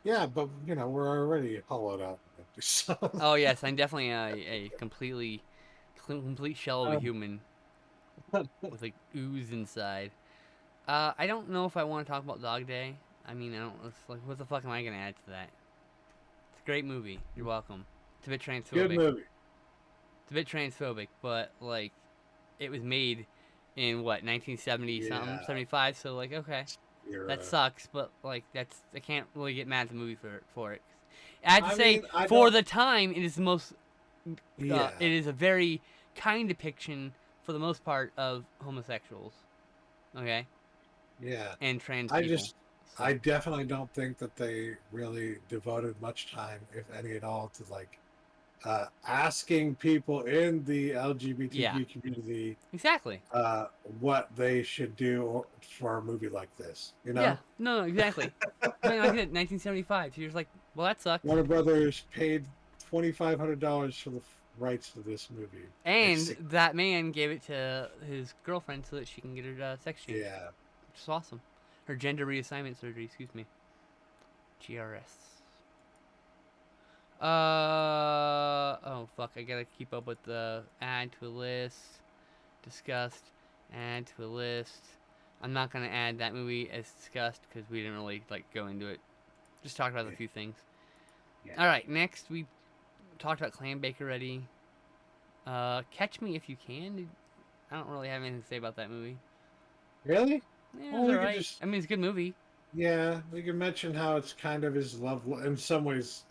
Yeah, but you know we're already hollowed out. So. Oh yes, I'm definitely a complete shell of a human with like ooze inside. I don't know if I want to talk about Dog Day. I mean, I don't. It's like, what the fuck am I gonna add to that? It's a great movie. You're welcome. It's a bit transphobic. Good movie. It's a bit transphobic, but like, it was made in what 1970 something, 75. So like, okay. That sucks, but like I can't really get mad at the movie for it. I have to say, for the time, it is the most. It is a very kind depiction, for the most part, of homosexuals. Okay. Yeah. And trans people. I definitely don't think that they really devoted much time, if any at all, to like asking people in the LGBTQ community exactly what they should do for a movie like this. You know? Yeah. No, exactly. I mean, like 1975. So you're just like, well, that sucks. Warner Brothers paid $2,500 for the rights to this movie, and that man gave it to his girlfriend so that she can get her sex change. Yeah, which is awesome. Her gender reassignment surgery. Excuse me. GRS. Oh fuck! I gotta keep up with the add to a list. Discussed. Add to a list. I'm not gonna add that movie as discussed because we didn't really like go into it. Just talked about a few things. Yeah. All right, next we talked about Clam Bake already. Catch Me If You Can. I don't really have anything to say about that movie. Really? Yeah, well, it's alright. I mean, it's a good movie. Yeah, we can mention how it's kind of his love, in some ways,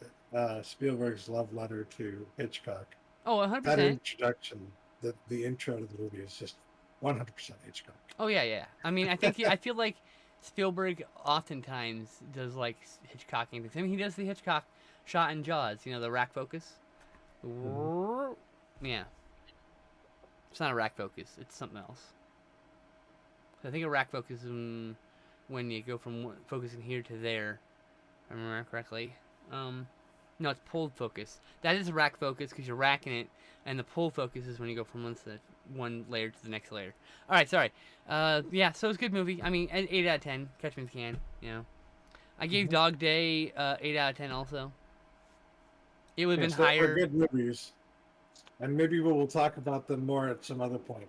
Spielberg's love letter to Hitchcock. Oh, 100%. That introduction, the intro to the movie is just 100% Hitchcock. Oh yeah. I mean, I feel like Spielberg oftentimes does like Hitchcocking things. I mean, he does the Hitchcock shot in Jaws. You know, the rack focus. Mm-hmm. Yeah. It's not a rack focus. It's something else. I think a rack focus is when you go from focusing here to there. If I remember correctly. No, it's pulled focus. That is a rack focus because you're racking it, and the pull focus is when you go from one layer to the next layer. All right, sorry. Yeah, so it's a good movie. I mean, 8 out of 10. Catch Me If You Can. You know, I gave Dog Day 8 out of 10 also. It would have been higher. They're good movies, and maybe we will talk about them more at some other point.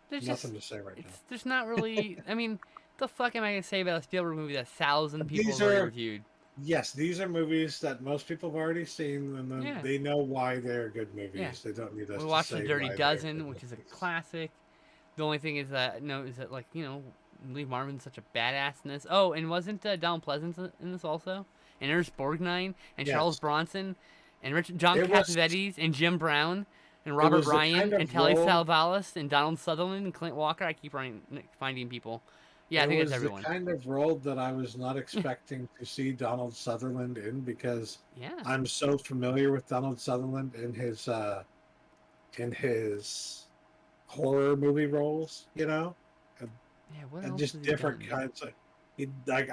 There's nothing to say right now. There's not really. I mean, the fuck am I gonna say about a Spielberg movie that 1,000 people have already reviewed? Yes, these are movies that most people have already seen, and they know why they're good movies. Yeah. They don't need us to say. We watched The Dirty Dozen, which is a classic. The only thing is that like, you know, Lee Marvin's such a badass in this. Oh, and wasn't Donald Pleasance in this also? And Ernest Borgnine and Charles Bronson and John Cassavetes and Jim Brown and Robert Ryan and Telly Savalas and Donald Sutherland and Clint Walker. I keep finding people. Yeah, I think it's everyone. It was the kind of role that I was not expecting to see Donald Sutherland in, because I'm so familiar with Donald Sutherland in his horror movie roles, you know, and just different kinds of.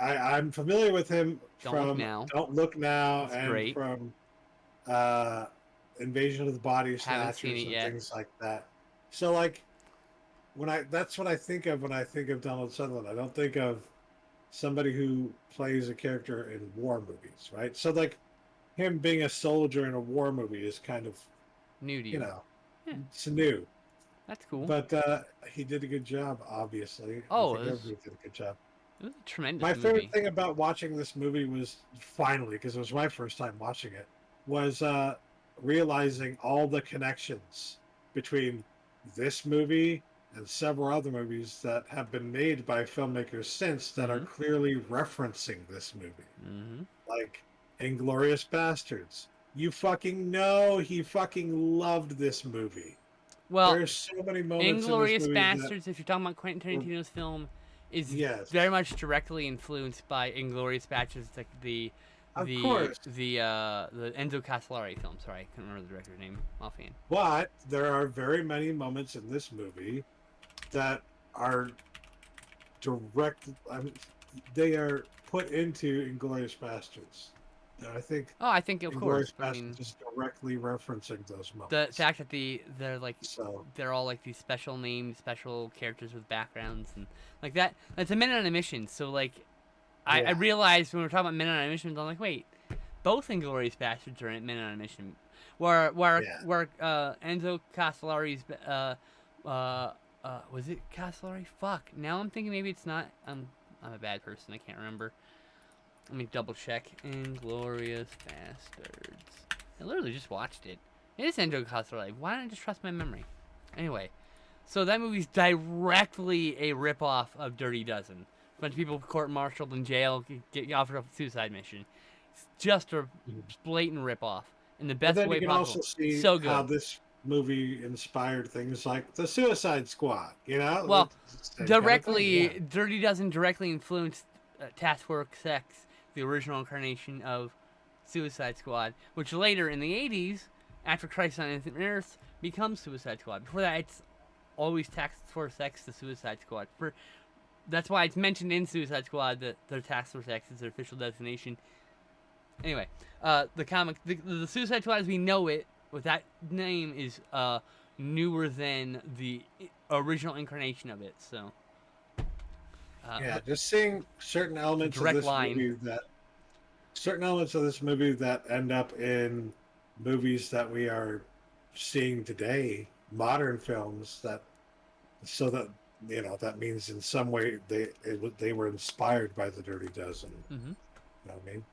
I'm familiar with him from Don't Look Now and great. From Invasion of the Body Snatchers and things like that. So like, that's what I think of when I think of Donald Sutherland. I don't think of somebody who plays a character in war movies, right? So like him being a soldier in a war movie is kind of, New to you you. know, Yeah, it's new. that's cool. But he did a good job, obviously. I Oh, think everybody did a good job. it was a tremendous My favorite movie. thing about watching this movie was finally, because it was my first time watching it, was realizing all the connections between this movie and several other movies that have been made by filmmakers since that are clearly referencing this movie. Mm-hmm. Like Inglorious Bastards. You fucking know he fucking loved this movie. Well, There's so many moments in this Inglourious movie that Bastards, if you're talking about Quentin were, Tarantino's film, is very yes, much directly influenced by Inglourious Bastards, like of course. the Enzo Castellari film. Sorry, I couldn't remember the director's name offhand. But there are very many moments in this movie that are direct. I mean, they are put into Inglorious Bastards. And I think Oh, I think of Inglorious course. I mean, Bastards is directly referencing those the moments. fact that they're like So they're all like these special named special characters with backgrounds and like that. It's a Men on a Mission. So like, I yeah, realized when we were talking about Men on a Mission, I'm like, wait, both Inglourious Bastards are in Men on a Mission. Where yeah. Enzo Castellari's was it Castellari? Fuck. Now I'm thinking maybe it's not. I'm a bad person. I can't remember. Let me double check. Inglorious Bastards. I literally just watched it. It is Enzo Castellari. Why don't I just trust my memory? Anyway, so that movie's directly a ripoff of Dirty Dozen. A bunch of people court-martialed in jail get offered a suicide mission. It's just a blatant ripoff in the But best then you way can possible. also see So how good. this movie inspired things like the Suicide Squad. You know, Well, it's the same kind of thing. Yeah, directly, Dirty Dozen directly influenced Task Force X, the original incarnation of Suicide Squad, which later in the 80s, after Crisis on Infinite Earth, becomes Suicide Squad. Before that, it's always Task Force X, the Suicide Squad. That's why it's mentioned in Suicide Squad that their Task Force X is their official designation. Anyway, the comic, the Suicide Squad as we know it, with that name, is newer than the original incarnation of it. So, yeah. Just seeing certain elements of direct this line. movie that end up in movies that we are seeing today, modern films that, so that that means in some way they were inspired by the Dirty Dozen. Mm-hmm. You know what I mean?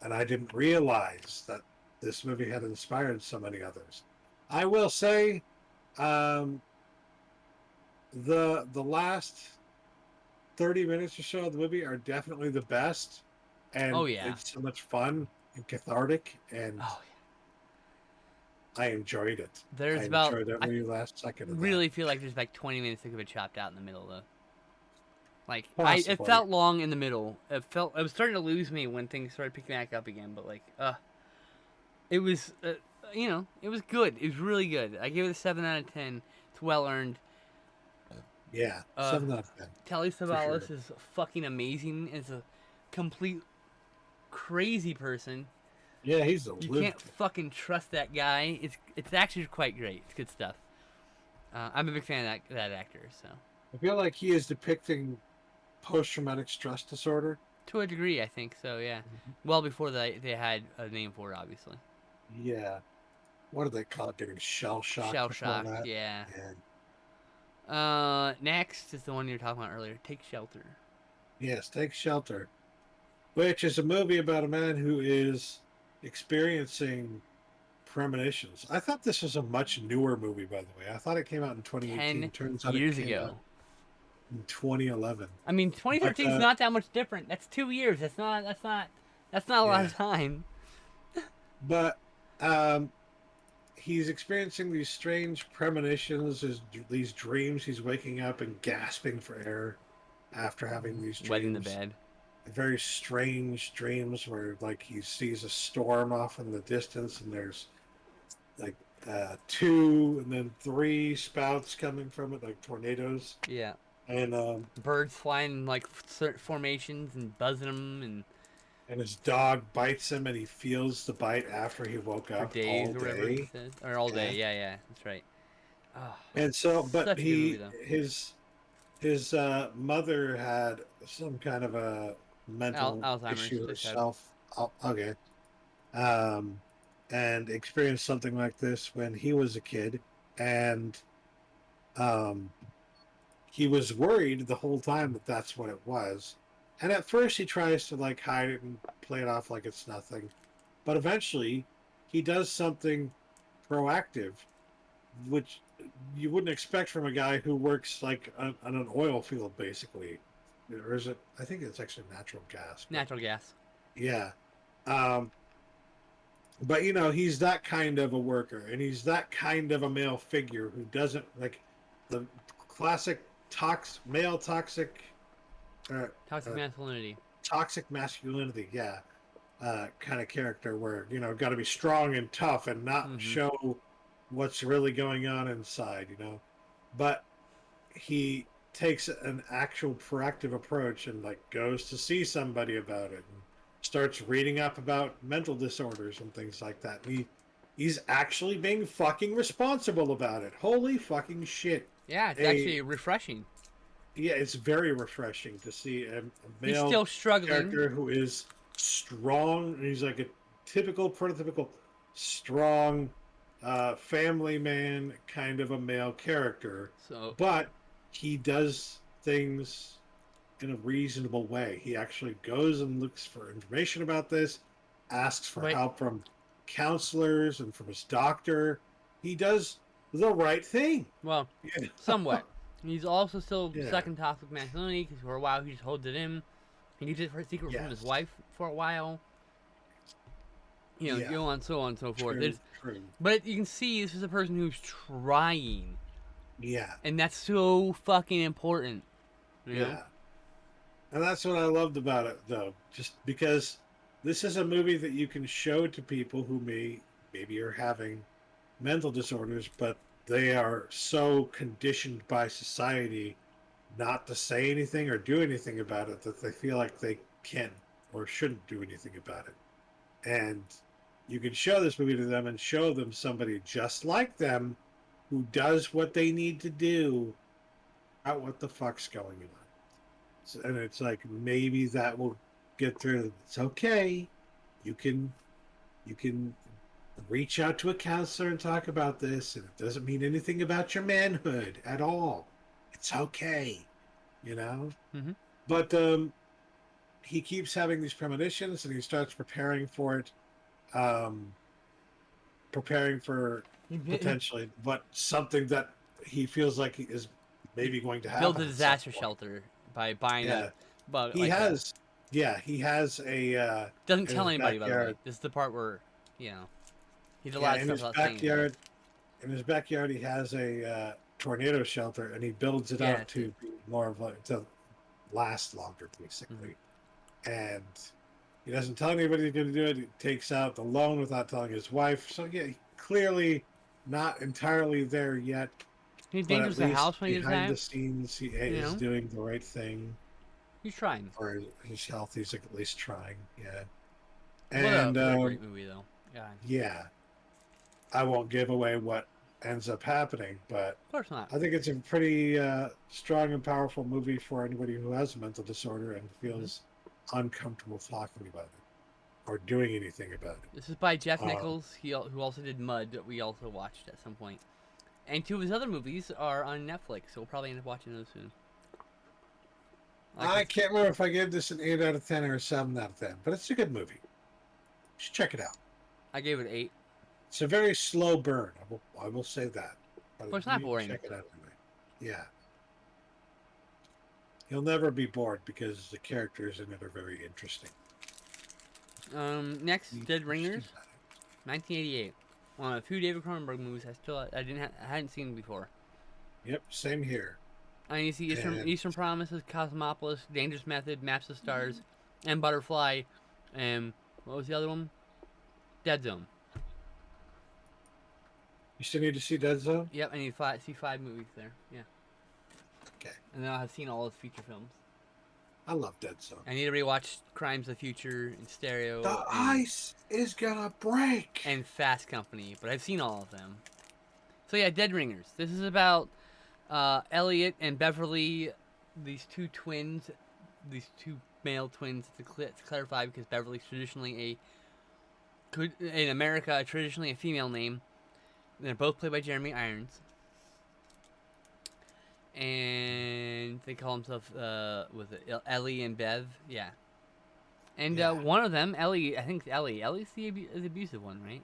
And I didn't realize that this movie had inspired so many others. I will say, the last 30 minutes or so of the movie are definitely the best, and Oh yeah. it's so much fun and cathartic, and Oh yeah. I enjoyed it. I There's about. enjoyed every last second of that. Really feel like there's like 20 minutes that could be chopped out in the middle though. Like it Possibly. felt long in the middle. It was starting to lose me when things started picking back up again. But like, it was, it was good. It was really good. I gave it a 7 out of 10. It's well earned. Yeah, 7 out of 10. Telly For Savalas sure. is fucking amazing. As a complete crazy person. Yeah, he's a You lunatic. can't fucking trust that guy. It's actually quite great. It's good stuff. I'm a big fan of that actor. So I feel like he is depicting post-traumatic stress disorder. to a degree, I think so. Yeah. Well before they had a name for it, obviously. Yeah. What do they call it? Getting shell shocked. Shell shock. Yeah. Next is the one you were talking about earlier. Take Shelter. Yes, Take Shelter, which is a movie about a man who is experiencing premonitions. I thought this was a much newer movie, by the way. I thought it came out in 2018. 10 Turns out years it came ago. out in 2011. I mean, 2013 is not that much different. That's 2 years. That's not a lot of time. But he's experiencing these strange premonitions, these dreams. He's waking up and gasping for air after having these dreams. Wetting the bed. Very strange dreams where, like, he sees a storm off in the distance, and there's like 2 and then 3 spouts coming from it, like tornadoes. Yeah. And birds flying in like formations and buzzing them, and his dog bites him, and he feels the bite after he woke up for days all or whatever day. he says, or all day. Yeah, that's right. Oh, And so, but such a good movie, though. his mother had some kind of a mental Alzheimer's, issue they said. herself. Okay. Um, and experienced something like this when he was a kid, and um, he was worried the whole time that that's what it was. And at first, he tries to like hide it and play it off like it's nothing, but eventually, he does something proactive, which you wouldn't expect from a guy who works like on an oil field, basically. Or is it? I think it's actually natural gas. But Natural gas. yeah. Um, but he's that kind of a worker, and he's that kind of a male figure who doesn't like the classic male toxic, uh, Toxic uh, masculinity. toxic masculinity. Yeah. Kind of character where got to be strong and tough and not show what's really going on inside, but he takes an actual proactive approach and like goes to see somebody about it and starts reading up about mental disorders and things like that. And he's actually being fucking responsible about it. Holy fucking shit. Yeah, it's actually refreshing. Yeah, it's very refreshing to see a male He's still struggling. character who is strong. He's like a typical, prototypical, strong, family man kind of a male character. But he does things in a reasonable way. He actually goes and looks for information about this, asks for help from counselors and from his doctor. He does the right thing. Well, somewhat. He's also still stuck in toxic masculinity because for a while he just holds it in. He keeps it for a secret from his wife for a while. Go on, so on and so forth. True. But you can see this is a person who's trying. Yeah. And that's so fucking important. You know? And that's what I loved about it, though. Just because this is a movie that you can show to people who maybe are having mental disorders, but they are so conditioned by society not to say anything or do anything about it that they feel like they can or shouldn't do anything about it. And you can show this movie to them and show them somebody just like them who does what they need to do out what the fuck's going on. So, and it's like maybe that will get through. It's okay. You can reach out to a counselor and talk about this, and it doesn't mean anything about your manhood at all. It's okay, But he keeps having these premonitions, and he starts preparing for it, preparing for potentially something that he feels like is maybe going to happen. Build a disaster shelter by buying a bug. He has a. Doesn't tell anybody, by the way. This is the part where, he did a lot of stuff without saying anything. In his backyard, he has a tornado shelter, and he builds it up to be more of to last longer, basically. And he doesn't tell anybody he's going to do it. He takes out the loan without telling his wife. So clearly not entirely there yet. He endangers the house when he does that. Behind the scenes, he is doing the right thing. He's trying. For his health, he's at least trying. Yeah. And what a great movie, though. Yeah. I won't give away what ends up happening, but of course not. I think it's a pretty strong and powerful movie for anybody who has a mental disorder and feels uncomfortable talking about it or doing anything about it. This is by Jeff Nichols, who also did Mud, that we also watched at some point. And two of his other movies are on Netflix, so we'll probably end up watching those soon. I can't remember if I gave this an 8 out of 10 or a 7 out of 10, but it's a good movie. You should check it out. I gave it 8. It's a very slow burn. I will say that. But it's not boring. Check it out anyway. Yeah. You'll never be bored because the characters in it are very interesting. Next, Dead Ringers, 1988. One of a few David Cronenberg movies I hadn't seen before. Yep, same here. I need to see Eastern Promises, Cosmopolis, Dangerous Method, Maps of Stars, and Butterfly, and what was the other one? Dead Zone. You still need to see Dead Zone? Yep, I need to see 5 movies there. Yeah. Okay. And then I'll have seen all his feature films. I love Dead Zone. I need to rewatch Crimes of the Future in stereo. The ice is gonna break. And Fast Company, but I've seen all of them. So yeah, Dead Ringers. This is about Elliot and Beverly, these two twins, these two male twins. To clarify, because Beverly's traditionally in America traditionally a female name. They're both played by Jeremy Irons, and they call themselves was it Ellie and Bev? Yeah. And one of them, Ellie, I think Ellie's the abusive one, right?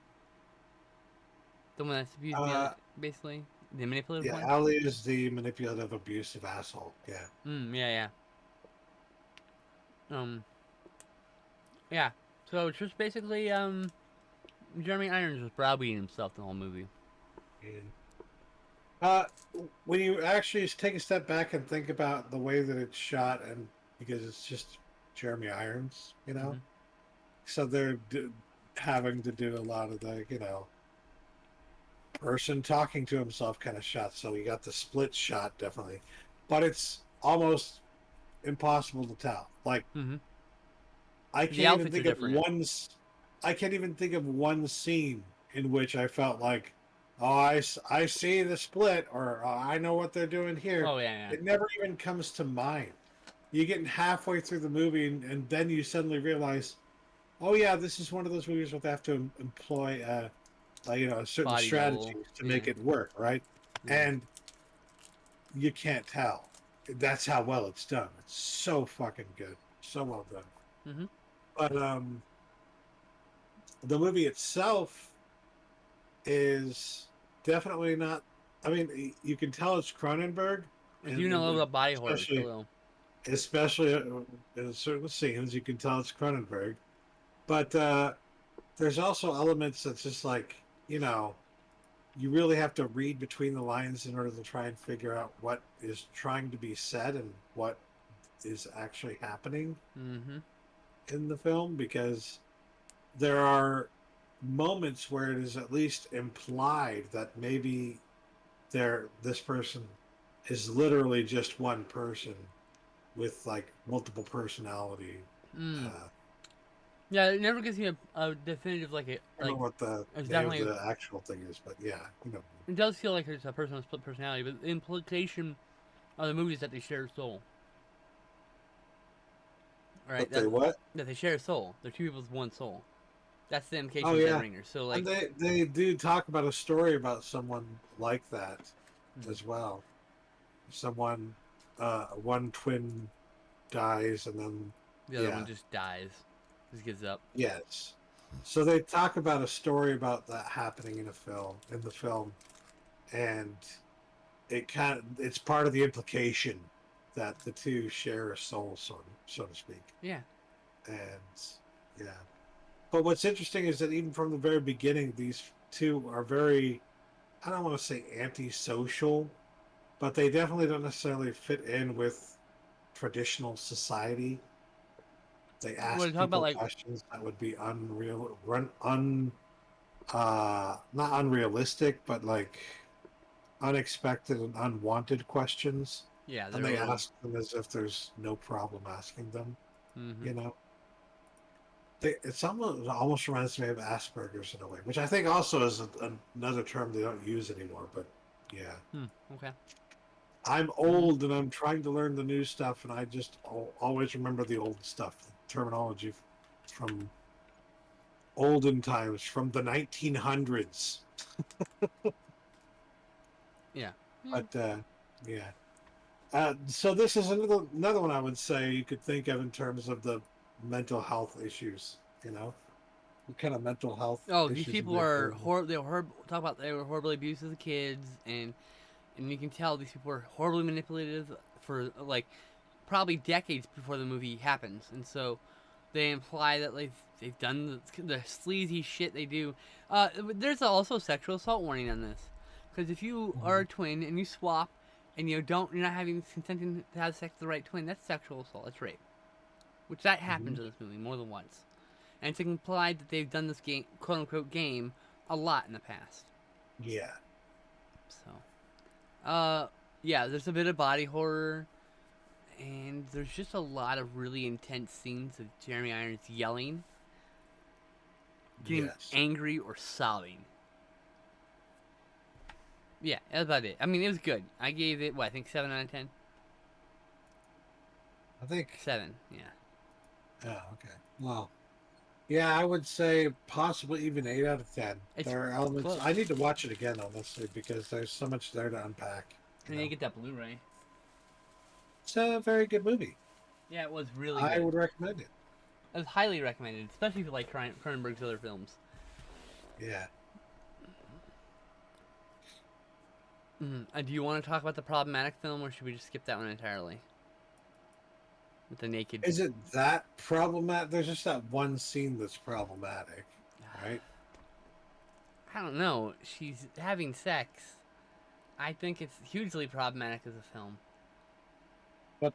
The one that's abused me, basically. The manipulative one? Yeah, Ellie is the manipulative, abusive asshole. Yeah. Yeah. Yeah. So it's just basically, Jeremy Irons was browbeating himself the whole movie. And, when you actually take a step back and think about the way that it's shot, and because it's just Jeremy Irons, so they're having to do a lot of the, person talking to himself kind of shots. So you got the split shot, definitely, but it's almost impossible to tell. Like, I can't even think of one. I can't even think of one scene in which I felt like, oh, I see the split, or I know what they're doing here. Oh yeah. It never even comes to mind. You get halfway through the movie, and then you suddenly realize, oh yeah, this is one of those movies where they have to employ a certain strategy to make it work, right? Yeah. And you can't tell. That's how well it's done. It's so fucking good, so well done. But the movie itself is definitely not. I mean, you can tell it's Cronenberg. And you know a little about body horror, especially in certain scenes, you can tell it's Cronenberg. But there's also elements that's just like, you really have to read between the lines in order to try and figure out what is trying to be said and what is actually happening in the film, because there are moments where it is at least implied that maybe this person is literally just one person with like multiple personality. Yeah, it never gives you a definitive I don't know what the name of the actual thing is, but yeah, It does feel like there's a person with split personality, but the implication of the movie is that they share a soul. Right? But what? That they share a soul. They're two people with one soul. That's the implication of the Ringer. So like, and they do talk about a story about someone like that as well. Someone, one twin dies, and then the other one just dies. Just gives up. Yes. So they talk about a story about that happening in the film, and it's part of the implication that the two share a soul, so to speak. Yeah. And yeah. But what's interesting is that even from the very beginning, these two are very, I don't want to say antisocial, but they definitely don't necessarily fit in with traditional society. They ask people questions that would be not unrealistic, but like unexpected and unwanted questions. Yeah, and they ask them as if there's no problem asking them. It almost reminds me of Asperger's in a way, which I think also is another term they don't use anymore. But yeah. Okay. I'm old and I'm trying to learn the new stuff, and I just always remember the old stuff, the terminology from olden times, from the 1900s. Yeah. But yeah. So this is another one I would say you could think of in terms of the mental health issues. What kind of mental health? Oh, these people are they were horribly abused as kids, and you can tell these people were horribly manipulative for like probably decades before the movie happens, and so they imply that they've done the sleazy shit they do. There's also sexual assault warning on this, because if you are a twin and you swap and you're not having consenting to have sex with the right twin, that's sexual assault. That's rape, which that happens in this movie more than once, and it's implied that they've done this game, quote unquote game, a lot in the past. Yeah. So, yeah, there's a bit of body horror, and there's just a lot of really intense scenes of Jeremy Irons yelling, getting angry, or sobbing. Yeah, that's about it. I mean, it was good. I gave it, what, I think 7 out of 10? I think 7, yeah. Oh, okay. Well, yeah, I would say possibly even 8 out of 10. It's There are elements. close. I need to watch it again, honestly, because there's so much there to unpack. And you get that Blu-ray. It's a very good movie. Yeah, it was really good. I would recommend it. It was highly recommended, especially if you like Cronenberg's other films. Yeah. Do you want to talk about the problematic film, or should we just skip that one entirely? With the naked. Is it that problematic? There's just that one scene that's problematic, right? I don't know. She's having sex. I think it's hugely problematic as a film. But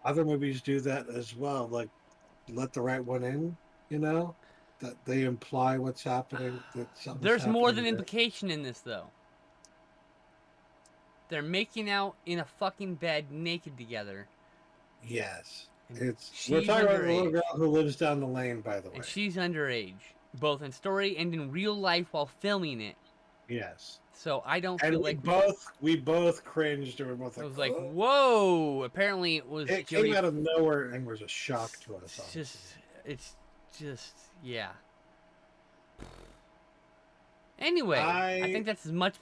other movies do that as well. Like, let the right one in, you know? That they imply what's happening. That There's more than implication in this, though. They're making out in a fucking bed naked together. Yes. We're talking about the little girl who lives down the lane, by the way. And she's underage, both in story and in real life while filming it. Yes. So I don't feel like we both cringed. And we both like, I was like, whoa! Apparently it was. It came out of nowhere and was a shock to us. It's just, yeah. Anyway, I think that's as much,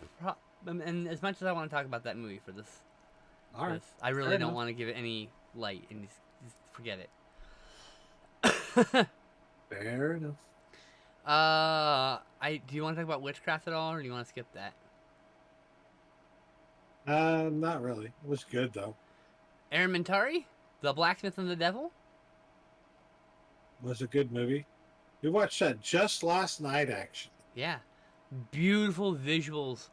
and as much as I want to talk about that movie for this. All right. I really don't want to give it any light and just forget it. Fair enough. Do you want to talk about witchcraft at all, or do you want to skip that? Not really. It was good though. Errementari, the Blacksmith and the Devil. It was a good movie. We watched that just last night, actually. Yeah, beautiful visuals.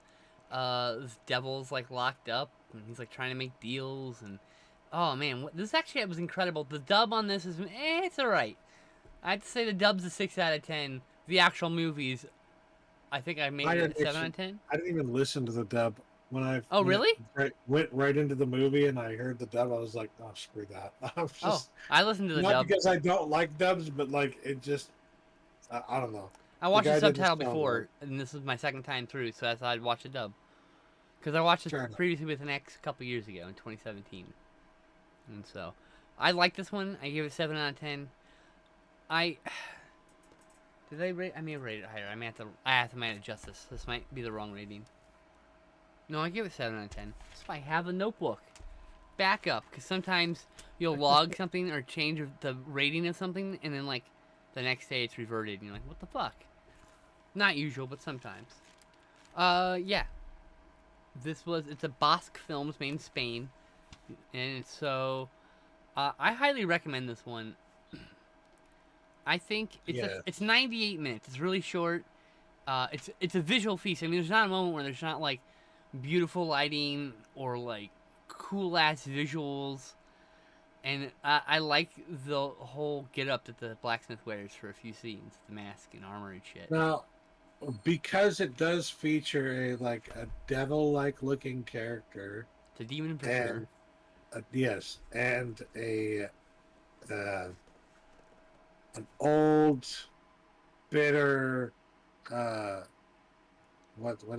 This devil's like locked up, and he's like trying to make deals, and oh man, this actually was incredible. The dub on this is, it's alright. I have to say the dub's a 6 out of 10. The actual movies, I think I made it a 7 out of 10. I didn't even listen to the dub when I. Oh really? Went right into the movie and I heard the dub. I was like, oh screw that. I listened to the dub. Not because I don't like dubs, but like it just, I don't know. I watched the subtitle before, and this was my second time through, so I thought I'd watch a dub. Because I watched it previously with an ex a couple years ago in 2017. And so, I like this one. I gave it 7 out of 10. Did I rate? I may have rated it higher. I have to adjust this. This might be the wrong rating. No, I give it 7 out of 10. So I have a notebook. Back up, because sometimes you'll log something or change the rating of something, and then like the next day it's reverted, and you're like, what the fuck? Not usual, but sometimes. Yeah. It's a Basque Films made in Spain. And so, I highly recommend this one. I think it's 98 minutes. It's really short. It's a visual feast. I mean, there's not a moment where there's not, like, beautiful lighting or, like, cool-ass visuals. And I like the whole get-up that the blacksmith wears for a few scenes. The mask and armor and shit. Now, because it does feature a devil-like looking character. It's a demon for sure. Yes, and an old, bitter, what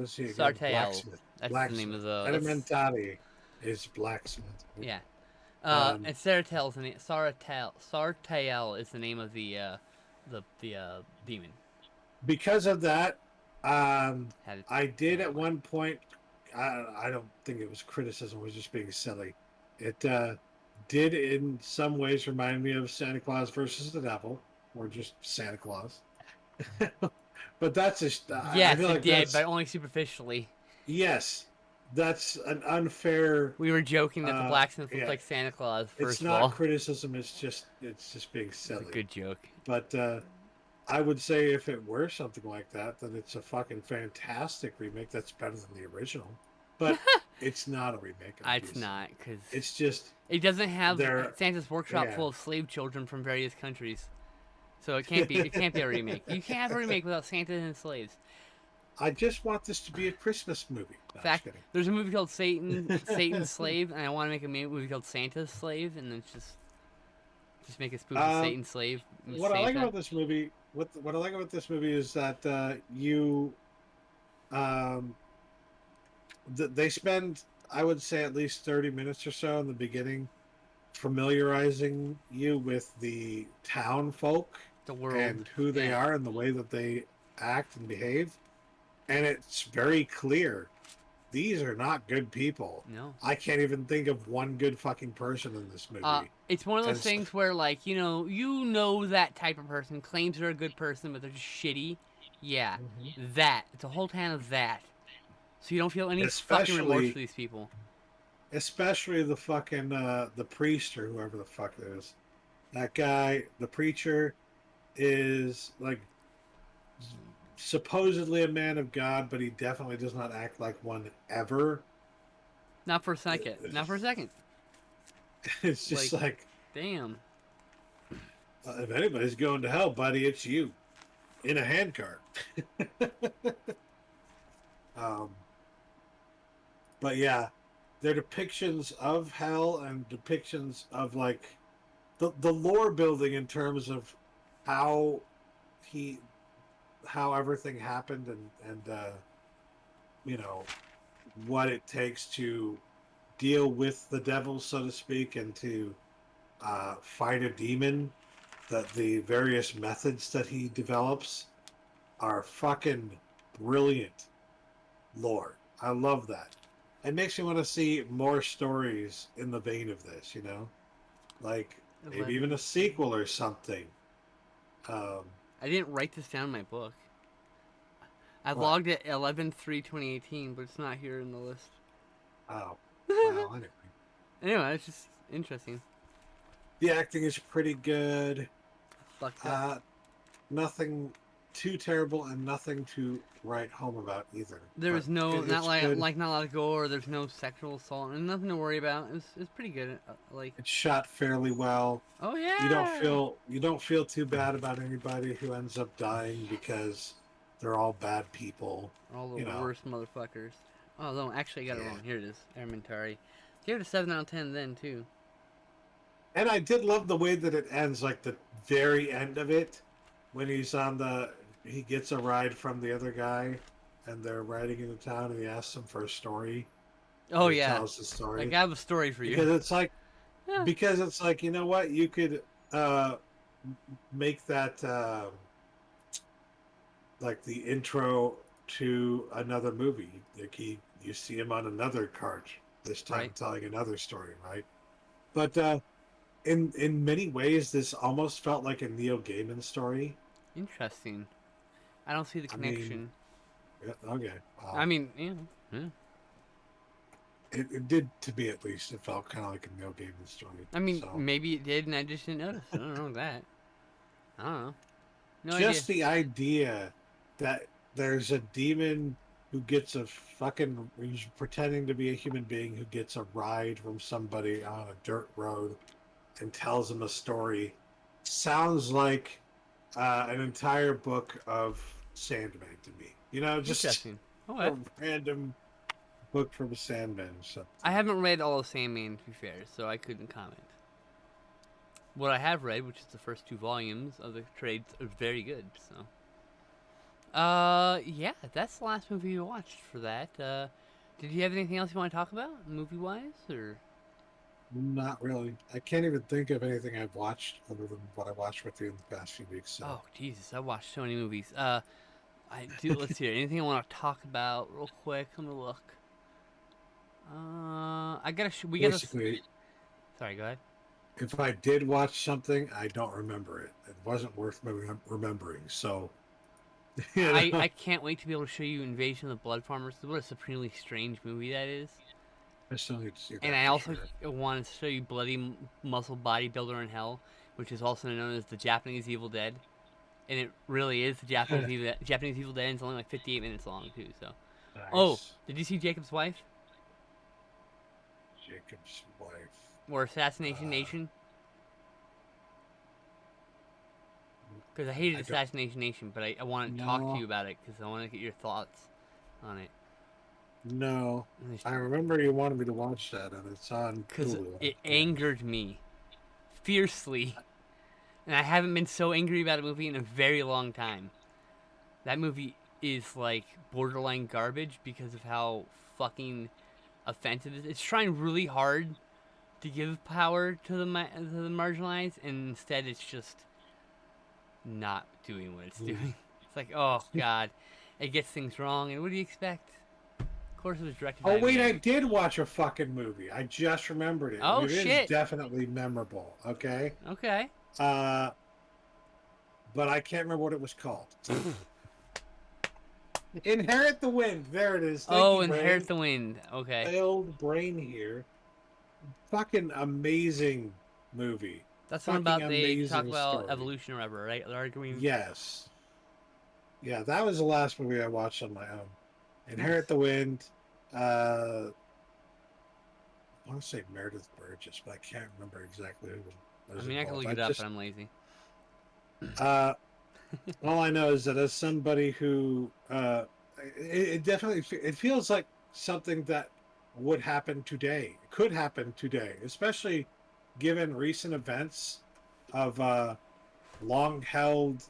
is he again? Blacksmith. That's the name of the... Errementari is Blacksmith. Yeah. And Sartael is the name of the demon. Because of that, I did at one point. I don't think it was criticism; it was just being silly. It did, in some ways, remind me of Santa Claus versus the Devil, or just Santa Claus. But that's just yes, it did, but only superficially. Yes, that's an unfair. We were joking that the blacksmith looked like Santa Claus. It's not criticism; it's just being silly. It's a good joke. But I would say if it were something like that, then it's a fucking fantastic remake. That's better than the original. But it's not a remake. It's not, because it's just it doesn't have Santa's workshop full of slave children from various countries, so it can't be. It can't be a remake. You can't have a remake without Santa and slaves. I just want this to be a Christmas movie. In fact, there's a movie called Satan's Slave, and I want to make a movie called Santa's Slave, and then just make a spoof of Satan's Slave. What I like about this movie, what I like about this movie is that they spend, I would say, at least 30 minutes or so in the beginning familiarizing you with the town folk The world. and who they Yeah. are and the way that they act and behave. And it's very clear these are not good people. No. I can't even think of one good fucking person in this movie. It's one of those And things where, like, you know that type of person claims they're a good person, but they're just shitty. Yeah, that. It's a whole town of that. So you don't feel any fucking remorse for these people. Especially the fucking the priest or whoever the fuck it is. That guy, the preacher, is like supposedly a man of God, but he definitely does not act like one ever. Not for a second. Not for a second. It's just like damn. If anybody's going to hell, buddy, it's you in a handcart. But yeah, their depictions of hell and depictions of like the lore building in terms of how everything happened and you know what it takes to deal with the devil, so to speak, and to fight a demon. That the various methods that he develops are fucking brilliant lore. I love that. It makes me want to see more stories in the vein of this, like maybe even a sequel or something. I didn't write this down in my book. I logged it 11/3/2018, but it's not here in the list. Oh, well, anyway, it's just interesting. The acting is pretty good. Fucked up. Nothing too terrible and nothing to write home about either. There was not a lot of gore. There's no sexual assault and nothing to worry about. It's pretty good. It's shot fairly well. Oh yeah. You don't feel too bad about anybody who ends up dying because they're all bad people. All the worst motherfuckers. Oh no, actually I got it wrong. Here it is. Errementari. Gave it a 7 out of 10 then too. And I did love the way that it ends, like the very end of it, when he gets a ride from the other guy, and they're riding into town, and he asks him for a story. Oh yeah, he tells the story. Like, I have a story for you. Because it's like, you know what, you could make that like the intro to another movie. Like you see him on another cart this time, telling another story, right? But in many ways, this almost felt like a Neil Gaiman story. Interesting. I don't see the connection. Okay. I mean, yeah. It did to me, at least. It felt kind of like a Neil Gaiman story. I mean, maybe it did, and I just didn't notice. I don't know that. I don't know. No idea. Just the idea that there's a demon who gets who's pretending to be a human being who gets a ride from somebody on a dirt road and tells him a story sounds like an entire book of Sandman to me. Just a random book from Sandman or something. I haven't read all of Sandman, to be fair, so I couldn't comment. What I have read, which is the first 2 volumes of the trades, are very good. So, yeah, that's the last movie we watched for that. Did you have anything else you want to talk about, movie-wise, or? Not really. I can't even think of anything I've watched other than what I watched with you in the past few weeks. So. Oh, Jesus, I watched so many movies. Let's see. Anything I want to talk about real quick? Let me look. Sorry, go ahead. If I did watch something, I don't remember it. It wasn't worth remembering. So. I can't wait to be able to show you Invasion of the Blood Farmers. What a supremely strange movie that is. I still need to see that. And I also wanted to show you Bloody Muscle Bodybuilder in Hell, which is also known as the Japanese Evil Dead. And it really is the Japanese Evil Dead. And it's only like 58 minutes long, too. So. Nice. Oh, did you see Jacob's Wife? Jacob's Wife. Or Assassination Nation? Because I hated Assassination Nation, but I want to talk to you about it because I want to get your thoughts on it. No, I remember you wanted me to watch that, and it's on because it angered me fiercely, and I haven't been so angry about a movie in a very long time. That movie is like borderline garbage because of how fucking offensive it is. It's trying really hard to give power to the marginalized, and instead it's just not doing what it's doing. It's like, oh god, it gets things wrong, and what do you expect? Of course it was directed by Oh wait, me. I did watch a fucking movie. I just remembered it. Oh it shit! is definitely memorable. Okay. Okay. But I can't remember what it was called. Inherit the Wind. There it is. Thank you, Inherit the Wind. Okay. My old brain here. Fucking amazing movie. That's the one about they talk about evolution or whatever, right? They're arguing. Yes. Yeah, that was the last movie I watched on my own. Inherit the Wind. I want to say Meredith Burgess, but I can't remember exactly who was I can look it up, but I'm lazy. All I know is that as somebody who it definitely feels like something that would happen today. It could happen today, especially given recent events of long-held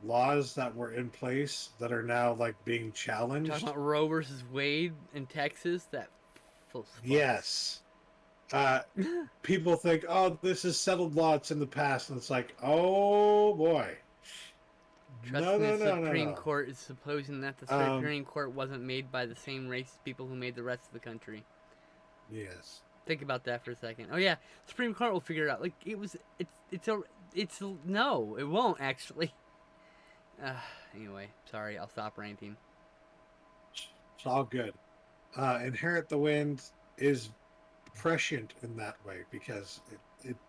laws that were in place that are now like being challenged. Talking about Roe versus Wade in Texas, that. Yes. People think, oh, this is settled law. It's in the past, and it's like, oh boy. The Supreme Court is supposing that the Supreme Court wasn't made by the same race as people who made the rest of the country. Yes. Think about that for a second. Oh yeah, Supreme Court will figure it out. Like it's no, it won't actually. Anyway, sorry, I'll stop ranting. It's all good. Inherit the Wind is prescient in that way because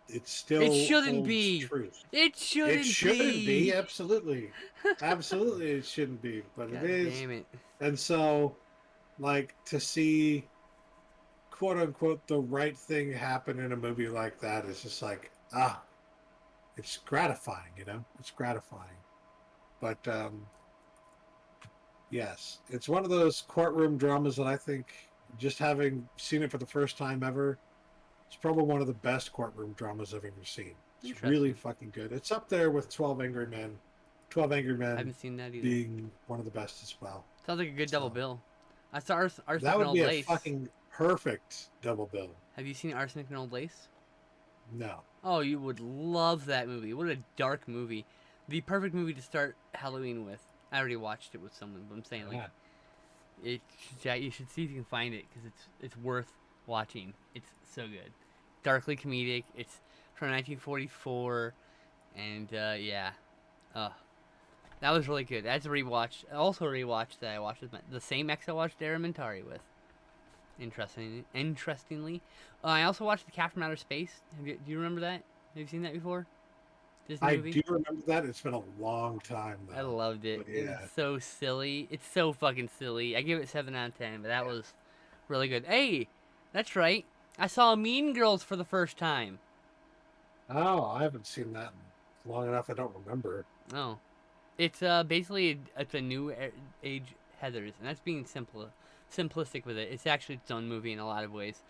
it still it shouldn't holds be truth. It shouldn't be absolutely it shouldn't be, but God it is. Damn it. And so, like, to see quote unquote the right thing happen in a movie like that is just like it's gratifying, it's gratifying. But yes, it's one of those courtroom dramas that I think, just having seen it for the first time ever, it's probably one of the best courtroom dramas I've ever seen. It's really fucking good. It's up there with 12 Angry Men. 12 Angry Men. I haven't seen that either. Being one of the best as well. Sounds like a good double bill. I saw Arsenic and Old Lace. That would be a fucking perfect double bill. Have you seen Arsenic and Old Lace? No. Oh, you would love that movie. What a dark movie. The perfect movie to start Halloween with. I already watched it with someone, but I'm saying, like, you should see if you can find it, because it's worth watching. It's so good. Darkly comedic. It's from 1944, and yeah. That was really good. That's a rewatch. Also a rewatch that I watched with the same ex I watched Errementari with. Interestingly. I also watched The Cat from Outer Space. Do you remember that? Have you seen that before? I do remember that. It's been a long time, though. I loved it. Yeah. It was so silly. It's so fucking silly. I give it 7 out of 10, but that was really good. Hey, that's right. I saw Mean Girls for the first time. Oh, I haven't seen that in long enough. I don't remember. Oh. It's basically it's a new age Heathers, and that's being simplistic with it. It's actually its own movie in a lot of ways.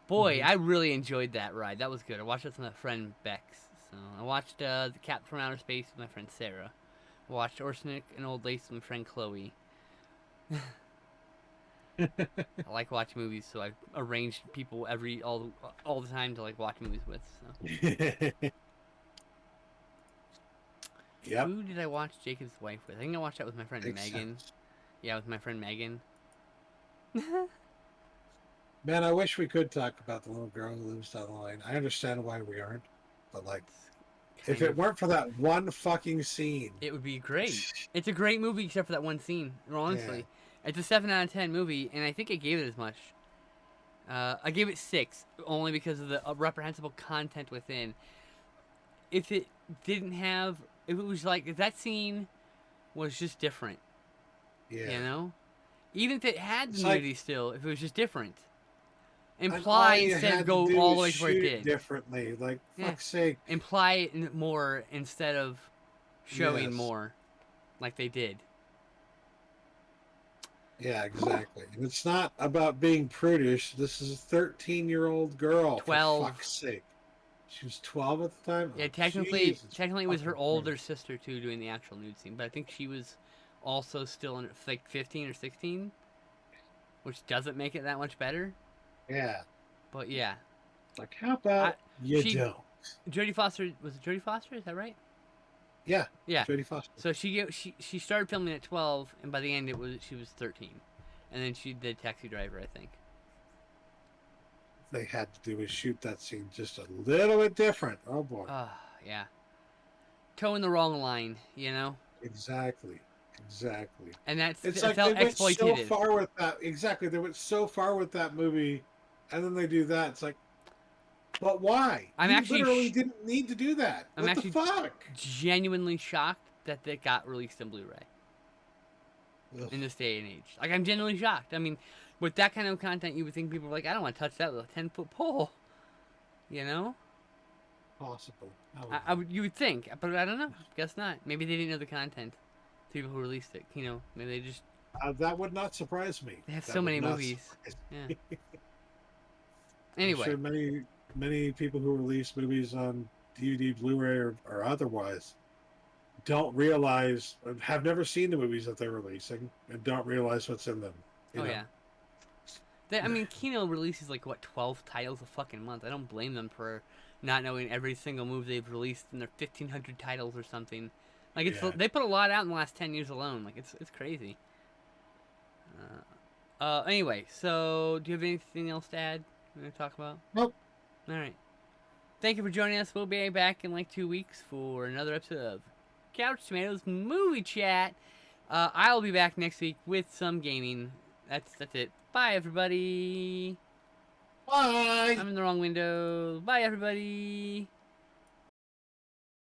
Boy, I really enjoyed that ride. That was good. I watched it with my friend Bex. So I watched The Cat from Outer Space with my friend Sarah. I watched Arsenic and Old Lace with my friend Chloe. I like watching movies, so I arranged people all the time to like watch movies with. So. Yep. Who did I watch Jacob's Wife with? I think I watched that with my friend Megan. Yeah, with my friend Megan. Man, I wish we could talk about the little girl who lives down the line. I understand why we aren't, but like, if it weren't for that one fucking scene, it would be great. It's a great movie except for that one scene. Honestly, yeah. It's a 7 out of 10 movie, and I think I gave it as much. I gave it 6 only because of the reprehensible content within. If it was like, if that scene was just different, even if it had the nudity still, if it was just different. Imply instead of go all the way to where it did. Differently, like, fuck's sake. Imply it more instead of showing more, like they did. Yeah, exactly. And it's not about being prudish. This is a 13-year-old girl. 12. For fuck's sake. She was 12 at the time? Yeah, technically it was her older sister, too, doing the actual nude scene. But I think she was also still like 15 or 16. which doesn't make it that much better. Yeah. But yeah. Like, how about you don't? Jodie Foster, was it Jodie Foster? Is that right? Yeah. Yeah. Jodie Foster. So she started filming at 12, and by the end she was 13, and then she did Taxi Driver, I think. They had to do is shoot that scene just a little bit different. Oh boy. Yeah. Towing the wrong line, you know. Exactly. And it's like they went so far with that. Exactly, they went so far with that movie, and then they do that. It's like, but why? You literally didn't need to do that. What the fuck? Genuinely shocked that it got released in Blu-ray in this day and age. Like, I'm genuinely shocked. I mean, with that kind of content, you would think people were like, I don't want to touch that with a 10-foot pole. You know? Possible. You would think, but I don't know. Guess not. Maybe they didn't know the content. People who released it, you know, maybe they just. That would not surprise me. They have so many movies. Yeah. Anyway, I'm sure many people who release movies on DVD, Blu-ray, or otherwise don't realize, have never seen the movies that they're releasing, and don't realize what's in them. Yeah. I mean, Kino releases like 12 titles a fucking month. I don't blame them for not knowing every single movie they've released in their 1,500 titles or something. Like they put a lot out in the last 10 years alone. Like it's crazy. Anyway, so do you have anything else to add? You want to talk about? Nope. All right. Thank you for joining us. We'll be back in like 2 weeks for another episode of Couch Tomatoes Movie Chat. I'll be back next week with some gaming. That's it. Bye, everybody. Bye. I'm in the wrong window. Bye, everybody.